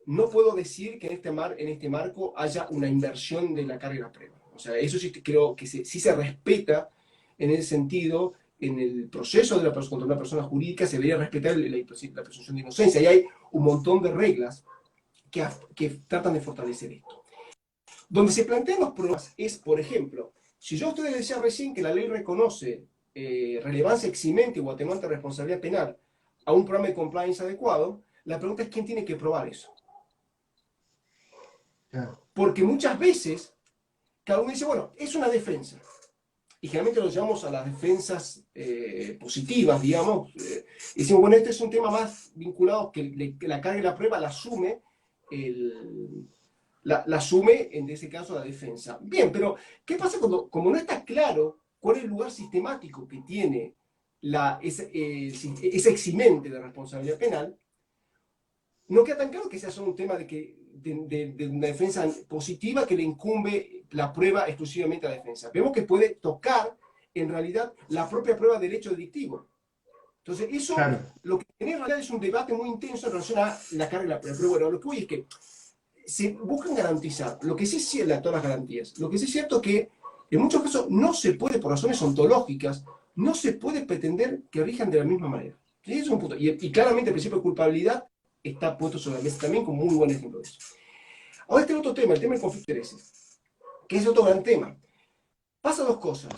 [SPEAKER 2] no puedo decir que en este marco haya una inversión de la carga de la prueba. O sea, eso sí creo que sí se respeta en ese sentido. En el proceso de contra una persona jurídica se debería respetar la presunción de inocencia. Y hay un montón de reglas que tratan de fortalecer esto. Donde se plantean los problemas es, por ejemplo, si yo a ustedes decía recién que la ley reconoce relevancia eximente o atenuante de responsabilidad penal a un programa de compliance adecuado, la pregunta es quién tiene que probar eso.
[SPEAKER 1] Claro.
[SPEAKER 2] Porque muchas veces cada uno dice, bueno, es una defensa. Y generalmente lo llamamos a las defensas positivas, digamos. Y decimos, bueno, este es un tema más vinculado que la carga de la prueba la asume la asume en ese caso la defensa. Bien, pero ¿qué pasa cuando, como no está claro cuál es el lugar sistemático que tiene ese eximente de responsabilidad penal? No queda tan claro que sea solo un tema de una defensa positiva que le incumbe la prueba exclusivamente a la defensa. Vemos que puede tocar, en realidad, la propia prueba de derecho delictivo. Entonces, eso
[SPEAKER 1] Claro.
[SPEAKER 2] lo que tiene en realidad es un debate muy intenso en relación a la carga de la prueba. Pero bueno, lo que voy es que se buscan garantizar, lo que sí es cierto, todas las garantías, lo que sí es cierto que en muchos casos no se puede, por razones ontológicas, no se puede pretender que rijan de la misma manera. ¿Sí? Eso es un punto. Y claramente el principio de culpabilidad está puesto sobre la mesa también como muy buen ejemplo de eso. Ahora este otro tema, el tema del conflicto de intereses, que es otro gran tema. Pasa dos cosas.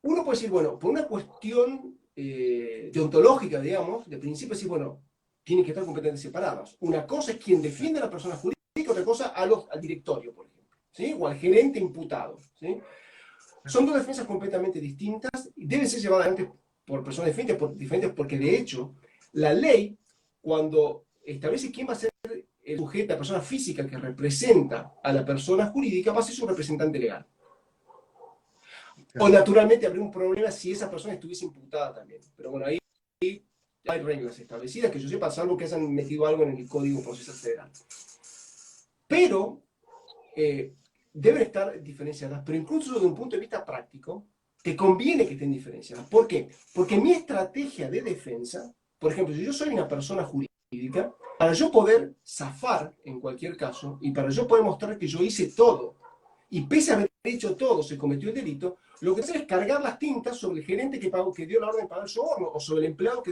[SPEAKER 2] Uno puede decir, bueno, por una cuestión deontológica, digamos, de principio decir, bueno, tienen que estar completamente separadas. Una cosa es quien defiende a la persona jurídica, otra cosa al directorio, por ejemplo, ¿sí? O al gerente imputado, ¿sí? Son dos defensas completamente distintas y deben ser llevadas adelante por personas diferentes porque, de hecho, la ley, cuando establece quién va a ser el sujeto, la persona física que representa a la persona jurídica, va a ser su representante legal. O naturalmente habría un problema si esa persona estuviese imputada también. Pero bueno, ahí hay reglas establecidas que yo sepa, salvo que hayan metido algo en el Código Procesal Federal. Pero deben estar diferenciadas, pero incluso desde un punto de vista práctico, te conviene que estén diferenciadas. ¿Por qué? Porque mi estrategia de defensa, por ejemplo, si yo soy una persona jurídica, para yo poder zafar en cualquier caso, y para yo poder mostrar que yo hice todo, y pese a haber hecho todo, se cometió el delito, lo que hacer es cargar las tintas sobre el gerente que dio la orden de pagar el soborno, o sobre el empleado que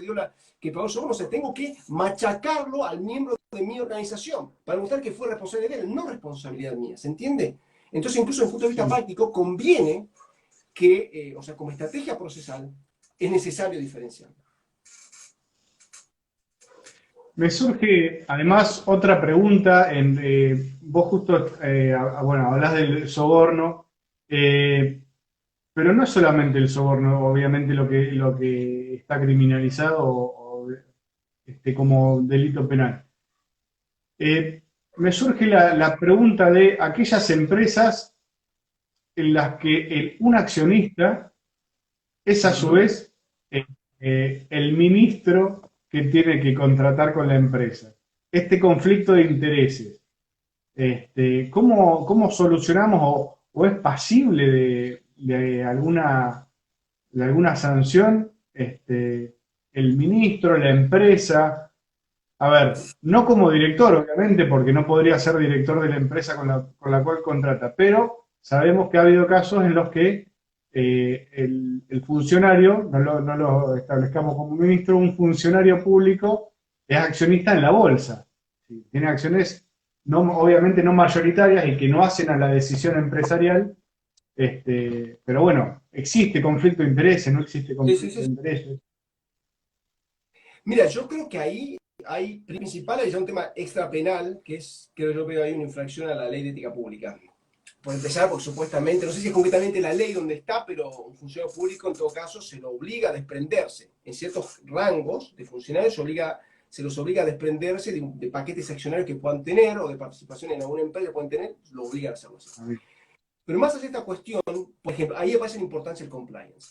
[SPEAKER 2] pagó el soborno. O sea, tengo que machacarlo al miembro de mi organización, para mostrar que fue responsabilidad de él, no responsabilidad mía, ¿se entiende? Entonces, incluso desde el punto de vista práctico, conviene que, o sea, como estrategia procesal, es necesario diferenciar.
[SPEAKER 1] Me surge además otra pregunta. Vos justo, bueno, hablas del soborno, pero no es solamente el soborno, obviamente, lo que está criminalizado como delito penal. Me surge la pregunta de aquellas empresas en las que un accionista es a su vez el ministro que tiene que contratar con la empresa. Este conflicto de intereses, ¿cómo solucionamos o es pasible de alguna sanción el ministro, la empresa? A ver, no como director, obviamente, porque no podría ser director de la empresa con la cual contrata, pero sabemos que ha habido casos en los que el funcionario, no lo establezcamos como ministro, un funcionario público es accionista en la bolsa. ¿Sí? Tiene acciones obviamente no mayoritarias y que no hacen a la decisión empresarial, pero bueno, existe conflicto de intereses, no existe conflicto de intereses.
[SPEAKER 2] Mira, yo creo que ahí hay principal, hay ya un tema extrapenal, que es, creo yo veo ahí una infracción a la ley de ética pública. Por empezar, porque supuestamente, no sé si es concretamente la ley donde está, pero un funcionario público en todo caso se lo obliga a desprenderse. En ciertos rangos de funcionarios se los obliga a desprenderse de paquetes accionarios que puedan tener o de participación en alguna empresa que puedan tener, lo obligan a hacerlo así. Pero más allá de esta cuestión, por ejemplo, ahí aparece la importancia del compliance.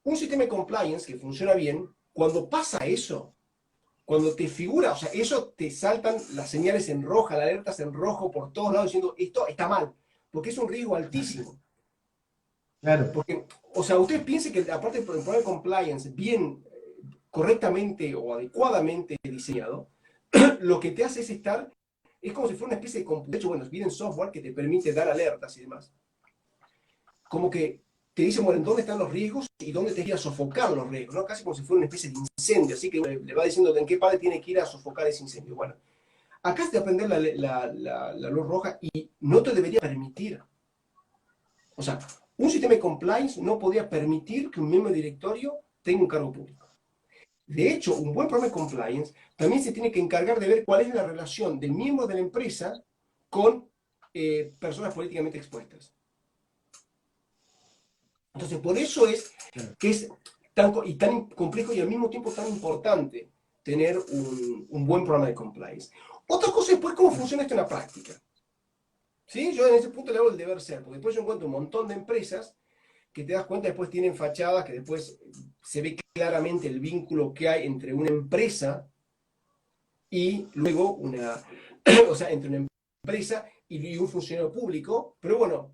[SPEAKER 2] Un sistema de compliance que funciona bien, cuando pasa eso, cuando te figura, o sea, eso te saltan las señales en roja, las alertas en rojo por todos lados diciendo esto está mal, porque es un riesgo altísimo.
[SPEAKER 1] Claro.
[SPEAKER 2] Porque, o sea, usted piense que aparte del programa de compliance bien, correctamente o adecuadamente diseñado, lo que te hace es como si fuera una especie de computador. De hecho, bueno, viene software que te permite dar alertas y demás. Como que te dice, bueno, ¿dónde están los riesgos y dónde te ir a sofocar los riesgos? ¿No? Casi como si fuera una especie de incendio, así que le va diciendo en qué parte tiene que ir a sofocar ese incendio. Bueno, acá se te aprender la luz roja y no te debería permitir. O sea, un sistema de compliance no podría permitir que un miembro de directorio tenga un cargo público. De hecho, un buen programa de compliance también se tiene que encargar de ver cuál es la relación del miembro de la empresa con personas políticamente expuestas. Entonces, por eso es que es tan complejo y al mismo tiempo tan importante tener un buen programa de compliance. Otra cosa es, pues, cómo funciona esto en la práctica. ¿Sí? Yo en ese punto le hago el deber ser, porque después yo encuentro un montón de empresas que te das cuenta después tienen fachadas, que después se ve claramente el vínculo que hay entre una empresa y luego o sea, entre una empresa y un funcionario público, pero bueno,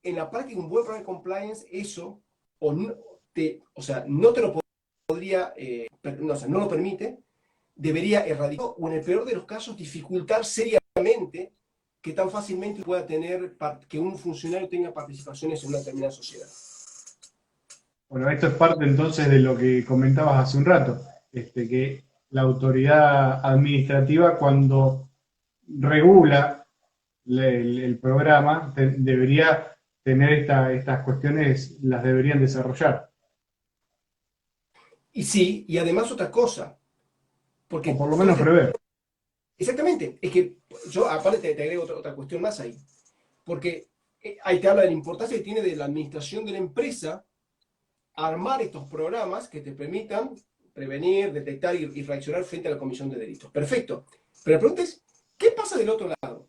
[SPEAKER 2] en la práctica un buen programa de compliance, eso, o sea, no te lo podría, o sea, no lo permite, debería erradicar, o en el peor de los casos, dificultar seriamente mente que tan fácilmente pueda tener, que un funcionario tenga participaciones en una determinada sociedad.
[SPEAKER 1] Bueno, esto es parte entonces de lo que comentabas hace un rato, que la autoridad administrativa cuando regula el programa debería tener estas cuestiones, las deberían desarrollar.
[SPEAKER 2] Y sí, y además otra cosa,
[SPEAKER 1] O
[SPEAKER 2] porque
[SPEAKER 1] por lo
[SPEAKER 2] todo
[SPEAKER 1] menos
[SPEAKER 2] este,
[SPEAKER 1] prever.
[SPEAKER 2] exactamente, es que yo aparte te agrego otra cuestión más ahí, porque ahí te habla de la importancia que tiene de la administración de la empresa armar estos programas que te permitan prevenir, detectar y reaccionar frente a la comisión de delitos. Perfecto. Pero la pregunta es, ¿qué pasa del otro lado?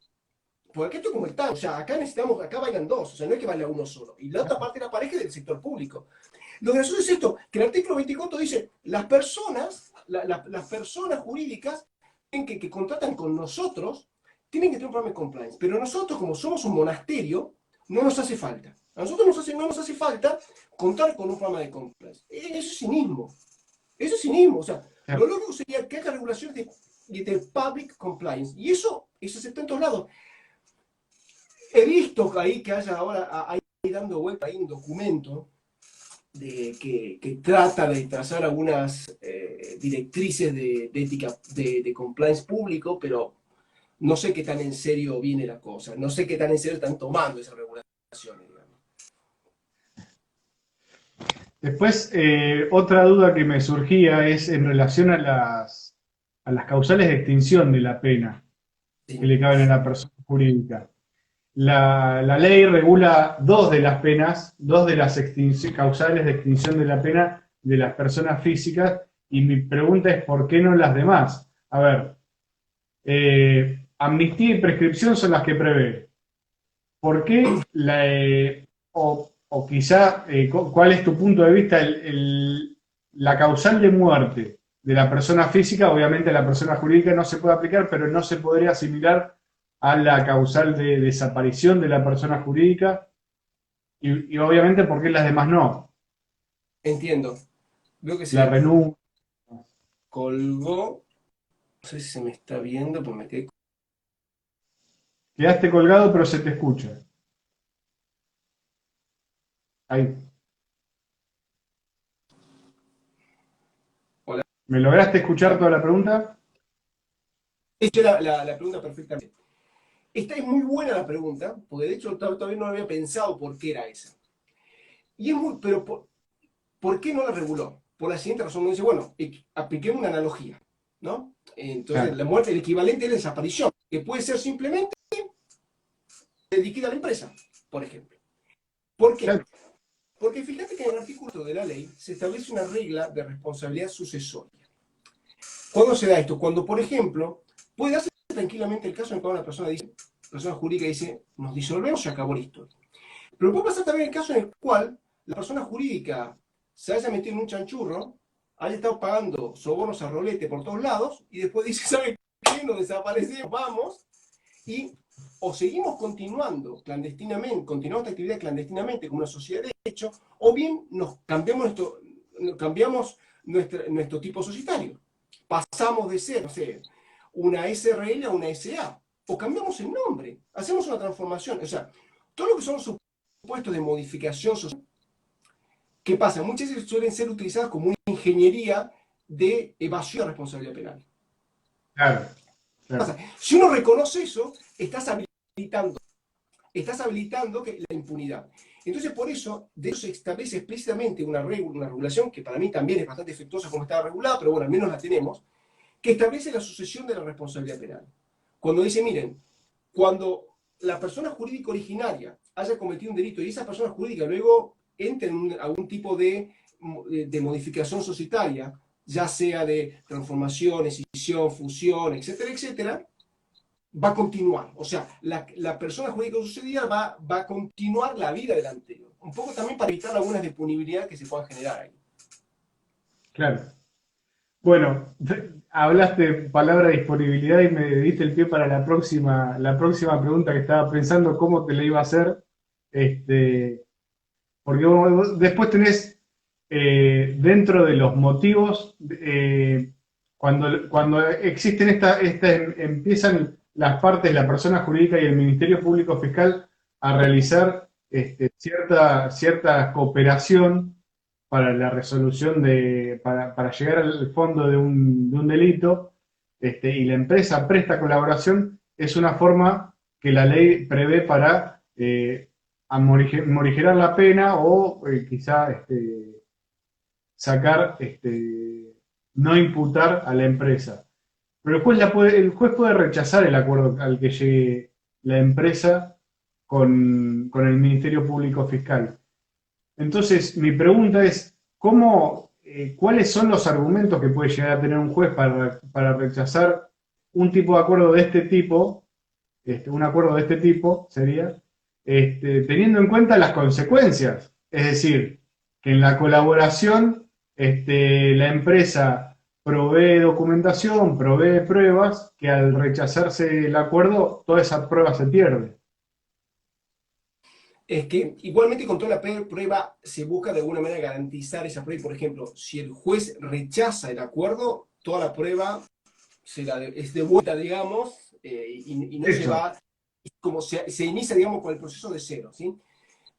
[SPEAKER 2] Porque esto es como está, o sea, acá necesitamos, acá bailan dos, o sea, no es que baila uno solo. Y la otra parte de la pareja es del sector público. Lo gracioso es esto, que el artículo 24 dice, las personas jurídicas que contratan con nosotros tienen que tener un programa de compliance. Pero nosotros, como somos un monasterio, no nos hace falta. A nosotros no nos hace falta contar con un programa de compliance. Eso es cinismo. Eso es cinismo. O sea, lo lógico sería que haya regulaciones de public compliance. Y eso se está en todos lados. He visto ahí que haya ahora, ahí dando vuelta, hay un documento que trata de trazar algunas directrices de ética, de compliance público, pero no sé qué tan en serio viene la cosa, no sé qué tan en serio están tomando esas regulaciones, digamos.
[SPEAKER 1] Después, otra duda que me surgía es en relación a las causales de extinción de la pena que
[SPEAKER 2] Sí,
[SPEAKER 1] le caben a la persona jurídica. La ley regula dos de las penas, dos de las causales de extinción de la pena de las personas físicas, y mi pregunta es ¿por qué no las demás? A ver, amnistía y prescripción son las que prevé. ¿Por qué o quizá, cuál es tu punto de vista, la causal de muerte de la persona física? Obviamente la persona jurídica no se puede aplicar, pero no se podría asimilar a la causal de desaparición de la persona jurídica, y obviamente por qué las demás no.
[SPEAKER 2] entiendo. Veo que
[SPEAKER 1] La
[SPEAKER 2] se
[SPEAKER 1] renuncia.
[SPEAKER 2] colgó, no sé si se me está viendo, pero me quedé...
[SPEAKER 1] Quedaste colgado, pero se te escucha. Ahí.
[SPEAKER 2] Hola.
[SPEAKER 1] ¿Me lograste escuchar toda la pregunta?
[SPEAKER 2] He hecho la pregunta perfectamente. Esta es muy buena la pregunta, porque de hecho todavía no había pensado por qué era esa. Y es muy, pero ¿por qué no la reguló? Por la siguiente razón, uno dice, bueno, apliquemos una analogía, ¿no? Entonces,
[SPEAKER 1] Claro,
[SPEAKER 2] la muerte, el equivalente es la desaparición, que puede ser simplemente de liquida la empresa, por ejemplo. ¿Por qué?
[SPEAKER 1] claro,
[SPEAKER 2] Porque fíjate que en el artículo de la ley se establece una regla de responsabilidad sucesoria. ¿Cuándo se da esto? Cuando, por ejemplo, puede darse tranquilamente el caso en el cual una persona dice, persona jurídica dice, nos disolvemos y acabó la historia. Pero puede pasar también el caso en el cual la persona jurídica se haya metido en un chanchurro, haya estado pagando sobornos a rolete por todos lados, y después dice, ¿sabe qué? Nos desaparecemos, vamos, y o seguimos continuamos esta actividad clandestinamente como una sociedad de hecho, o bien nos cambiamos nuestro tipo societario. Pasamos de ser, no sé, una SRL a una SA, o cambiamos el nombre, hacemos una transformación. O sea, todo lo que son supuestos de modificación social, ¿qué pasa? Muchas veces suelen ser utilizadas como una ingeniería de evasión de responsabilidad penal.
[SPEAKER 1] claro,
[SPEAKER 2] ¿Qué
[SPEAKER 1] claro.
[SPEAKER 2] pasa? Si uno reconoce eso, estás habilitando la impunidad. Entonces, por eso, de eso se establece explícitamente una regulación que para mí también es bastante efectuosa como estaba regulada, pero bueno, al menos la tenemos, que establece la sucesión de la responsabilidad penal. Cuando dice, miren, cuando la persona jurídica originaria haya cometido un delito y esa persona jurídica luego entre en algún tipo de modificación societaria, ya sea de transformación, escisión, fusión, etcétera, etcétera, va a continuar. O sea, la persona jurídica sucedida va a continuar la vida del anterior. Un poco también para evitar algunas de punibilidad que se puedan generar ahí.
[SPEAKER 1] Claro. Bueno, hablaste palabra disponibilidad y me diste el pie para la próxima pregunta que estaba pensando cómo te la iba a hacer. Este, porque vos después tenés dentro de los motivos, cuando existen empiezan las partes, la persona jurídica y el Ministerio Público Fiscal, a realizar cierta cooperación para la resolución para llegar al fondo de un delito, y la empresa presta colaboración, es una forma que la ley prevé para morigerar la pena o quizá sacar, no imputar a la empresa. Pero el juez puede rechazar el acuerdo al que llegue la empresa con el Ministerio Público Fiscal. Entonces, mi pregunta es, ¿cuáles son los argumentos que puede llegar a tener un juez para rechazar un tipo de acuerdo de este tipo, un acuerdo de este tipo sería, teniendo en cuenta las consecuencias? Es decir, que en la colaboración, la empresa provee documentación, provee pruebas, que al rechazarse el acuerdo, toda esa prueba se pierde.
[SPEAKER 2] Es que igualmente con toda la prueba se busca de alguna manera garantizar esa prueba. Y, por ejemplo, si el juez rechaza el acuerdo, toda la prueba es de vuelta, digamos, y no se
[SPEAKER 1] Eso,
[SPEAKER 2] va, como se inicia, digamos, con el proceso de cero, ¿sí?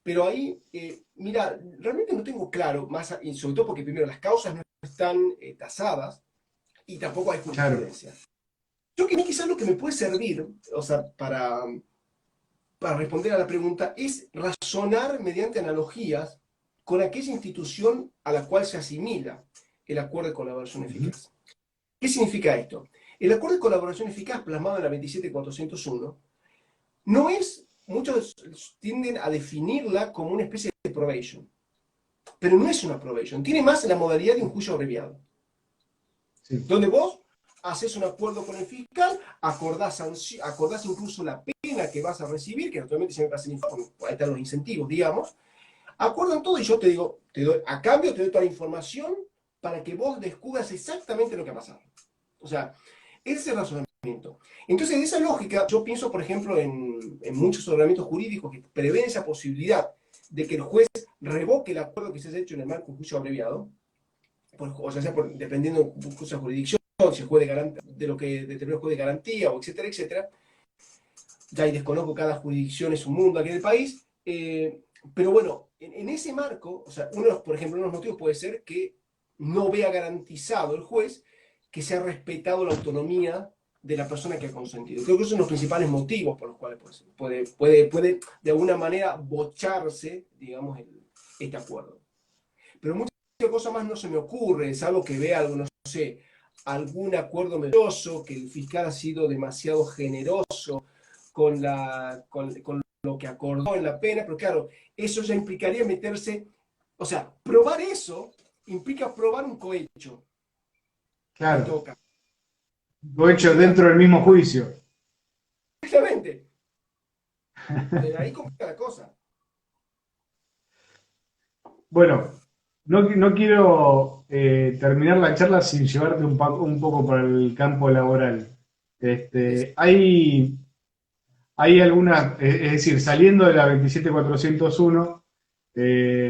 [SPEAKER 2] Pero ahí, mira, realmente no tengo claro, más, y sobre todo porque primero las causas no están tasadas y tampoco hay
[SPEAKER 1] claro,
[SPEAKER 2] jurisprudencia. Yo que a mí quizás lo que me puede servir, o sea, para responder a la pregunta, es razonar mediante analogías con aquella institución a la cual se asimila el acuerdo de colaboración eficaz. ¿Qué significa esto? El acuerdo de colaboración eficaz plasmado en la 27401 no es, muchos tienden a definirla como una especie de probation, pero no es una probation, tiene más la modalidad de un juicio abreviado,
[SPEAKER 1] sí,
[SPEAKER 2] donde vos haces un acuerdo con el fiscal, acordás incluso la pena que vas a recibir, que naturalmente siempre va a ser informe, ahí están los incentivos, digamos, acuerdan todo y yo te digo, a cambio te doy toda la información para que vos descubras exactamente lo que ha pasado. O sea, ese es el razonamiento. Entonces, de esa lógica, yo pienso, por ejemplo, en muchos ordenamientos jurídicos que prevén esa posibilidad de que el juez revoque el acuerdo que se ha hecho en el marco de un juicio abreviado, o sea, dependiendo de esa jurisdicción, si el juez de lo que determina el juez de garantía, o etcétera, etcétera. Ya ahí desconozco, cada jurisdicción es un mundo aquí en el país, pero bueno, en ese marco, o sea, por ejemplo, uno de los motivos puede ser que no vea garantizado el juez que se ha respetado la autonomía de la persona que ha consentido. Creo que esos son los principales motivos por los cuales puede de alguna manera bocharse, digamos, este acuerdo. Pero muchas cosas más no se me ocurre, es algo que vea algo, no sé, algún acuerdo medioso, que el fiscal ha sido demasiado generoso con lo que acordó en la pena, pero claro, eso ya implicaría meterse, o sea, probar eso implica probar un cohecho, en
[SPEAKER 1] claro.
[SPEAKER 2] todo caso.
[SPEAKER 1] Lo hecho
[SPEAKER 2] Entonces,
[SPEAKER 1] dentro del mismo juicio.
[SPEAKER 2] exactamente, ahí complica la cosa.
[SPEAKER 1] Bueno, no quiero terminar la charla sin llevarte un poco por el campo laboral. Hay algunas, es decir, saliendo de la 27401,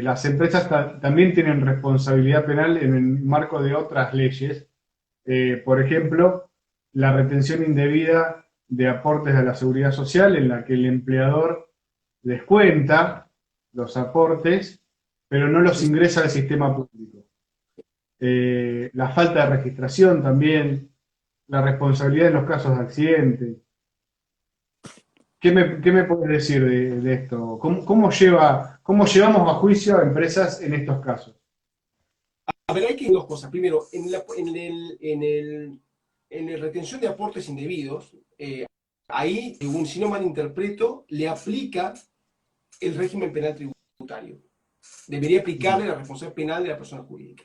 [SPEAKER 1] las empresas también tienen responsabilidad penal en el marco de otras leyes. Por ejemplo, la retención indebida de aportes a la seguridad social, en la que el empleador descuenta los aportes, pero no los
[SPEAKER 2] Sí.
[SPEAKER 1] ingresa al sistema público. La falta de registración también, la responsabilidad en los casos de accidente. Qué me puedes decir de esto? ¿Cómo llevamos a juicio a empresas en estos casos?
[SPEAKER 2] A ver, hay que ir dos cosas. Primero, en la retención de aportes indebidos, ahí, según si no malinterpreto, le aplica el régimen penal tributario. Debería aplicarle la responsabilidad penal de la persona jurídica.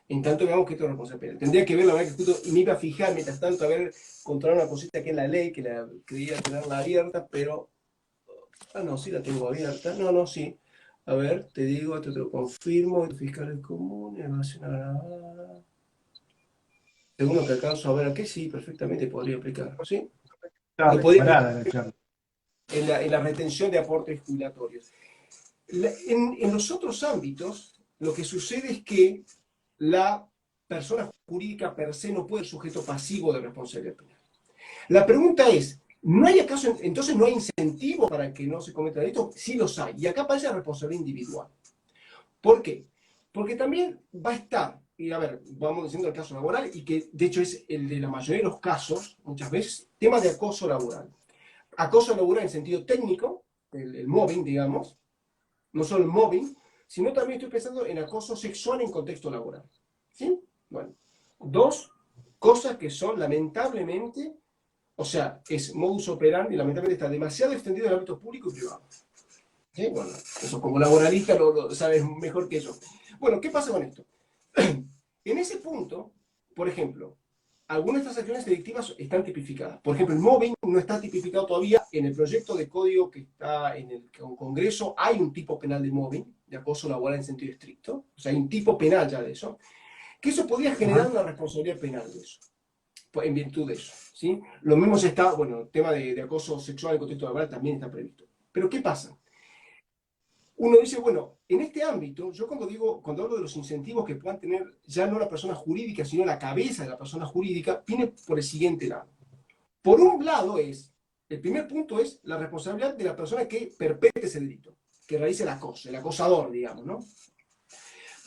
[SPEAKER 2] En tanto, veamos que esto es responsabilidad penal. Tendría que ver, la verdad, que justo, y me iba a fijar, mientras tanto, a ver, controlar una cosita que es la ley, que la creía tenerla abierta, pero. Ah, no, sí la tengo abierta. No, no, sí. A ver, te digo, te lo confirmo. Fiscales comunes, evaluación agravada. Según lo que alcanzo a ver aquí, sí, perfectamente podría aplicar. ¿Sí?
[SPEAKER 1] Estaba
[SPEAKER 2] Y podría aplicar
[SPEAKER 1] preparada la charla.
[SPEAKER 2] en la retención de aportes jubilatorios. En los otros ámbitos, lo que sucede es que la persona jurídica per se no puede ser sujeto pasivo de responsabilidad penal. La pregunta es, ¿no hay acaso, entonces no hay incentivo para que no se cometa delito? Sí los hay. Y acá aparece la responsabilidad individual. ¿Por qué? Porque también va a estar, y a ver, vamos diciendo el caso laboral, y que de hecho es el de la mayoría de los casos, muchas veces, tema de acoso laboral. Acoso laboral en sentido técnico, el mobbing, digamos, no solo el mobbing, sino también estoy pensando en acoso sexual en contexto laboral. ¿Sí? Bueno, dos cosas que son lamentablemente, o sea, es modus operandi, lamentablemente está demasiado extendido en el ámbito público y privado. ¿Sí? Bueno, eso como laboralista lo sabes mejor que yo. Bueno, ¿qué pasa con esto? En ese punto, por ejemplo, algunas de estas acciones delictivas están tipificadas. Por ejemplo, el mobbing no está tipificado todavía. En el proyecto de código que está en el Congreso hay un tipo penal de mobbing, de acoso laboral en sentido estricto. O sea, hay un tipo penal ya de eso. Que eso podría generar
[SPEAKER 1] Ajá.
[SPEAKER 2] una responsabilidad penal de eso, en virtud de eso. ¿Sí? Lo mismo está, bueno, el tema de acoso sexual en contexto laboral también está previsto. Pero ¿qué pasa? Uno dice, bueno, en este ámbito, yo cuando hablo de los incentivos que puedan tener ya no la persona jurídica, sino la cabeza de la persona jurídica, viene por el siguiente lado. Por un lado el primer punto es la responsabilidad de la persona que perpetre ese delito, que realice el acoso, el acosador, digamos, ¿no?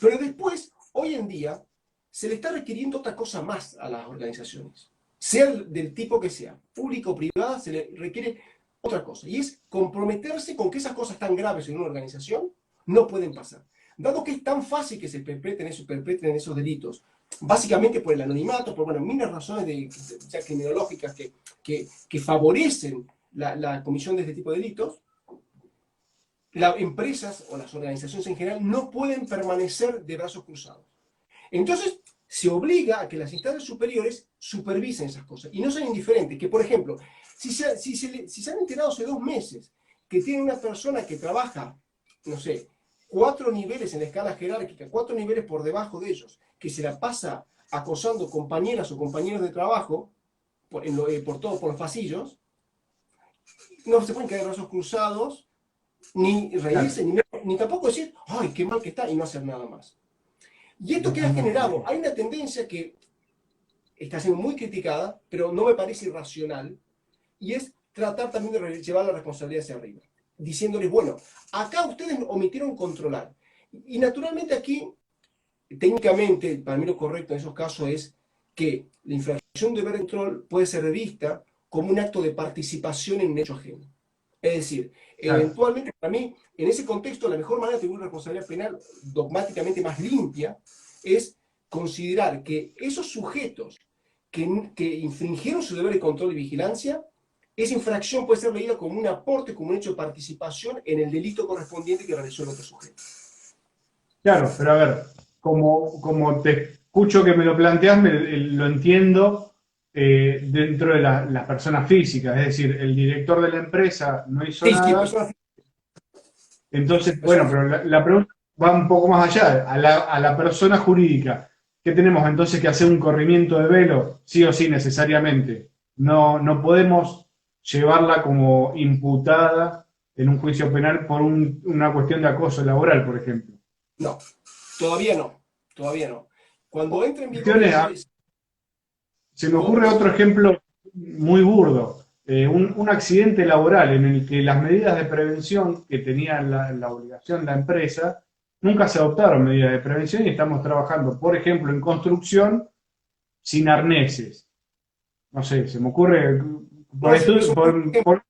[SPEAKER 2] Pero después, hoy en día, se le está requiriendo otra cosa más a las organizaciones, sea del tipo que sea, público o privada, se le requiere otra cosa, y es comprometerse con que esas cosas tan graves en una organización no pueden pasar. Dado que es tan fácil que se perpetren esos delitos, básicamente por el anonimato, por bueno, miles de razones ya criminológicas que favorecen la comisión de este tipo de delitos, las empresas o las organizaciones en general no pueden permanecer de brazos cruzados. Entonces, se obliga a que las instancias superiores supervisen esas cosas y no sean indiferentes. Que, por ejemplo, si se han enterado hace 2 meses que tiene una persona que trabaja, no sé, 4 niveles en la escala jerárquica, 4 niveles por debajo de ellos, que se la pasa acosando compañeras o compañeros de trabajo por los pasillos, no se pueden quedar de brazos cruzados, ni
[SPEAKER 1] Claro.
[SPEAKER 2] reírse, ni tampoco decir, ay, qué mal que está, y no hacer nada más. Y esto
[SPEAKER 1] No,
[SPEAKER 2] que ha
[SPEAKER 1] no,
[SPEAKER 2] generado, hay una tendencia que está siendo muy criticada, pero no me parece irracional, y es tratar también de llevar la responsabilidad hacia arriba, diciéndoles, bueno, acá ustedes omitieron controlar. Y naturalmente aquí, técnicamente, para mí lo correcto en esos casos es que la infracción de deber de control puede ser vista como un acto de participación en un hecho ajeno. Es decir,
[SPEAKER 1] claro.
[SPEAKER 2] eventualmente para mí, en ese contexto, la mejor manera de tener una responsabilidad penal dogmáticamente más limpia es considerar que esos sujetos que infringieron su deber de control y vigilancia, esa infracción puede ser leída como un aporte, como un hecho de participación en el delito correspondiente que realizó el otro sujeto.
[SPEAKER 1] Claro, pero a ver, como te escucho que me lo planteas, lo entiendo dentro de las personas físicas, es decir, el director de la empresa no hizo
[SPEAKER 2] Sí, sí,
[SPEAKER 1] nada,
[SPEAKER 2] personas,
[SPEAKER 1] entonces, bueno,
[SPEAKER 2] personas
[SPEAKER 1] pero la pregunta va un poco más allá, a la persona jurídica. ¿Qué tenemos entonces que hacer un corrimiento de velo? Sí o sí, necesariamente. No, no podemos llevarla como imputada en un juicio penal por una cuestión de acoso laboral, por ejemplo.
[SPEAKER 2] no, todavía no, todavía no. Cuando entre en vigor
[SPEAKER 1] Cuestiones, se me
[SPEAKER 2] ¿cómo,
[SPEAKER 1] ocurre
[SPEAKER 2] perdón?
[SPEAKER 1] otro ejemplo muy burdo. Un accidente laboral en el que las medidas de prevención que tenía la obligación la empresa, nunca se adoptaron medidas de prevención y estamos trabajando, por ejemplo, en construcción sin arneses. No sé, se me ocurre por
[SPEAKER 2] No, es
[SPEAKER 1] esto,
[SPEAKER 2] un buen ejemplo.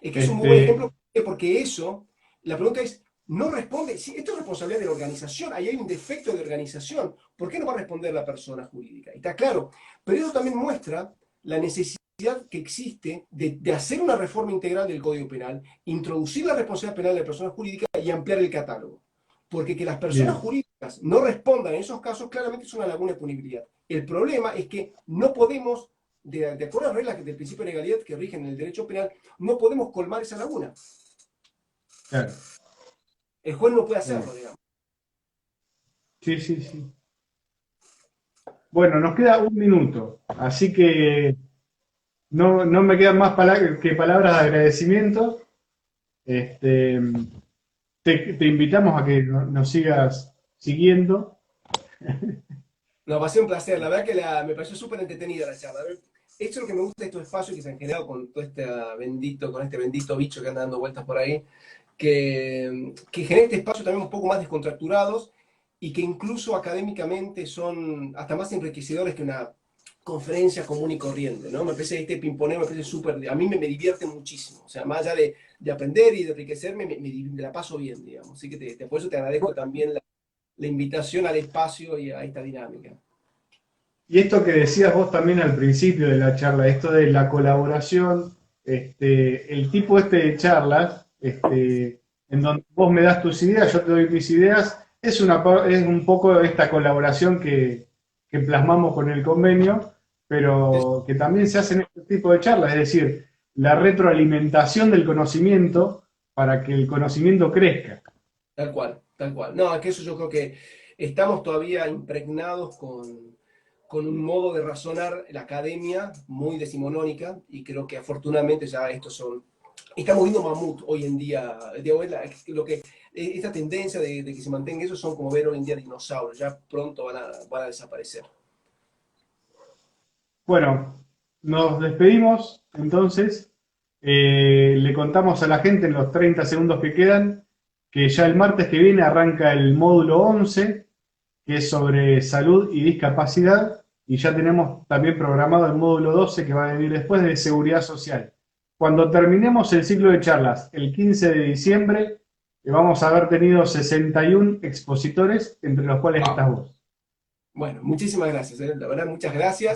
[SPEAKER 2] Es que es un muy buen
[SPEAKER 1] este,
[SPEAKER 2] ejemplo porque eso, la pregunta es, no responde, si esto es responsabilidad de la organización, ahí hay un defecto de organización, ¿por qué no va a responder la persona jurídica? Y está claro, pero eso también muestra la necesidad que existe de hacer una reforma integral del Código Penal, introducir la responsabilidad penal de la persona jurídica y ampliar el catálogo. Porque que las personas
[SPEAKER 1] bien,
[SPEAKER 2] jurídicas no respondan en esos casos, claramente es una laguna de punibilidad. El problema es que no podemos, de acuerdo a las reglas del principio de legalidad que rigen el derecho penal, no podemos colmar esa laguna.
[SPEAKER 1] claro,
[SPEAKER 2] El juez no puede
[SPEAKER 1] bien.
[SPEAKER 2] hacerlo, digamos.
[SPEAKER 1] Sí, sí, sí. Bueno, nos queda un minuto, así que no me quedan más que palabras de agradecimiento. Este, te invitamos a que nos sigas siguiendo.
[SPEAKER 2] No, va a ser un placer. La verdad que me pareció súper entretenida la charla. Eso es lo que me gusta de estos espacios que se han generado con este bendito bicho que anda dando vueltas por ahí, que genera este espacio también un poco más descontracturados y que incluso académicamente son hasta más enriquecedores que una conferencia común y corriente, ¿no? Me parece este pimponeo, me parece súper, a mí me divierte muchísimo, o sea, más allá de aprender y de enriquecerme, me la paso bien, digamos. Así que por eso te agradezco también la invitación al espacio y a esta dinámica.
[SPEAKER 1] Y esto que decías vos también al principio de la charla, esto de la colaboración, el tipo de charlas, en donde vos me das tus ideas, yo te doy mis ideas, es un poco esta colaboración que plasmamos con el convenio, pero que también se hace en este tipo de charlas, es decir, la retroalimentación del conocimiento para que el conocimiento crezca.
[SPEAKER 2] Tal cual, tal cual. No, es que eso yo creo que estamos todavía impregnados con un modo de razonar la academia muy decimonónica y creo que afortunadamente ya estos son... Estamos viendo mamut hoy en día, digo, esta tendencia de que se mantenga eso son como ver hoy en día dinosaurios, ya pronto van a desaparecer.
[SPEAKER 1] Bueno, nos despedimos entonces. Le contamos a la gente en los 30 segundos que quedan que ya el martes que viene arranca el módulo 11, que es sobre salud y discapacidad, y ya tenemos también programado el módulo 12 que va a venir después de seguridad social. Cuando terminemos el ciclo de charlas, el 15 de diciembre, vamos a haber tenido 61 expositores, entre los cuales estás
[SPEAKER 2] Wow.
[SPEAKER 1] vos.
[SPEAKER 2] Bueno, muchísimas gracias, la verdad, muchas gracias.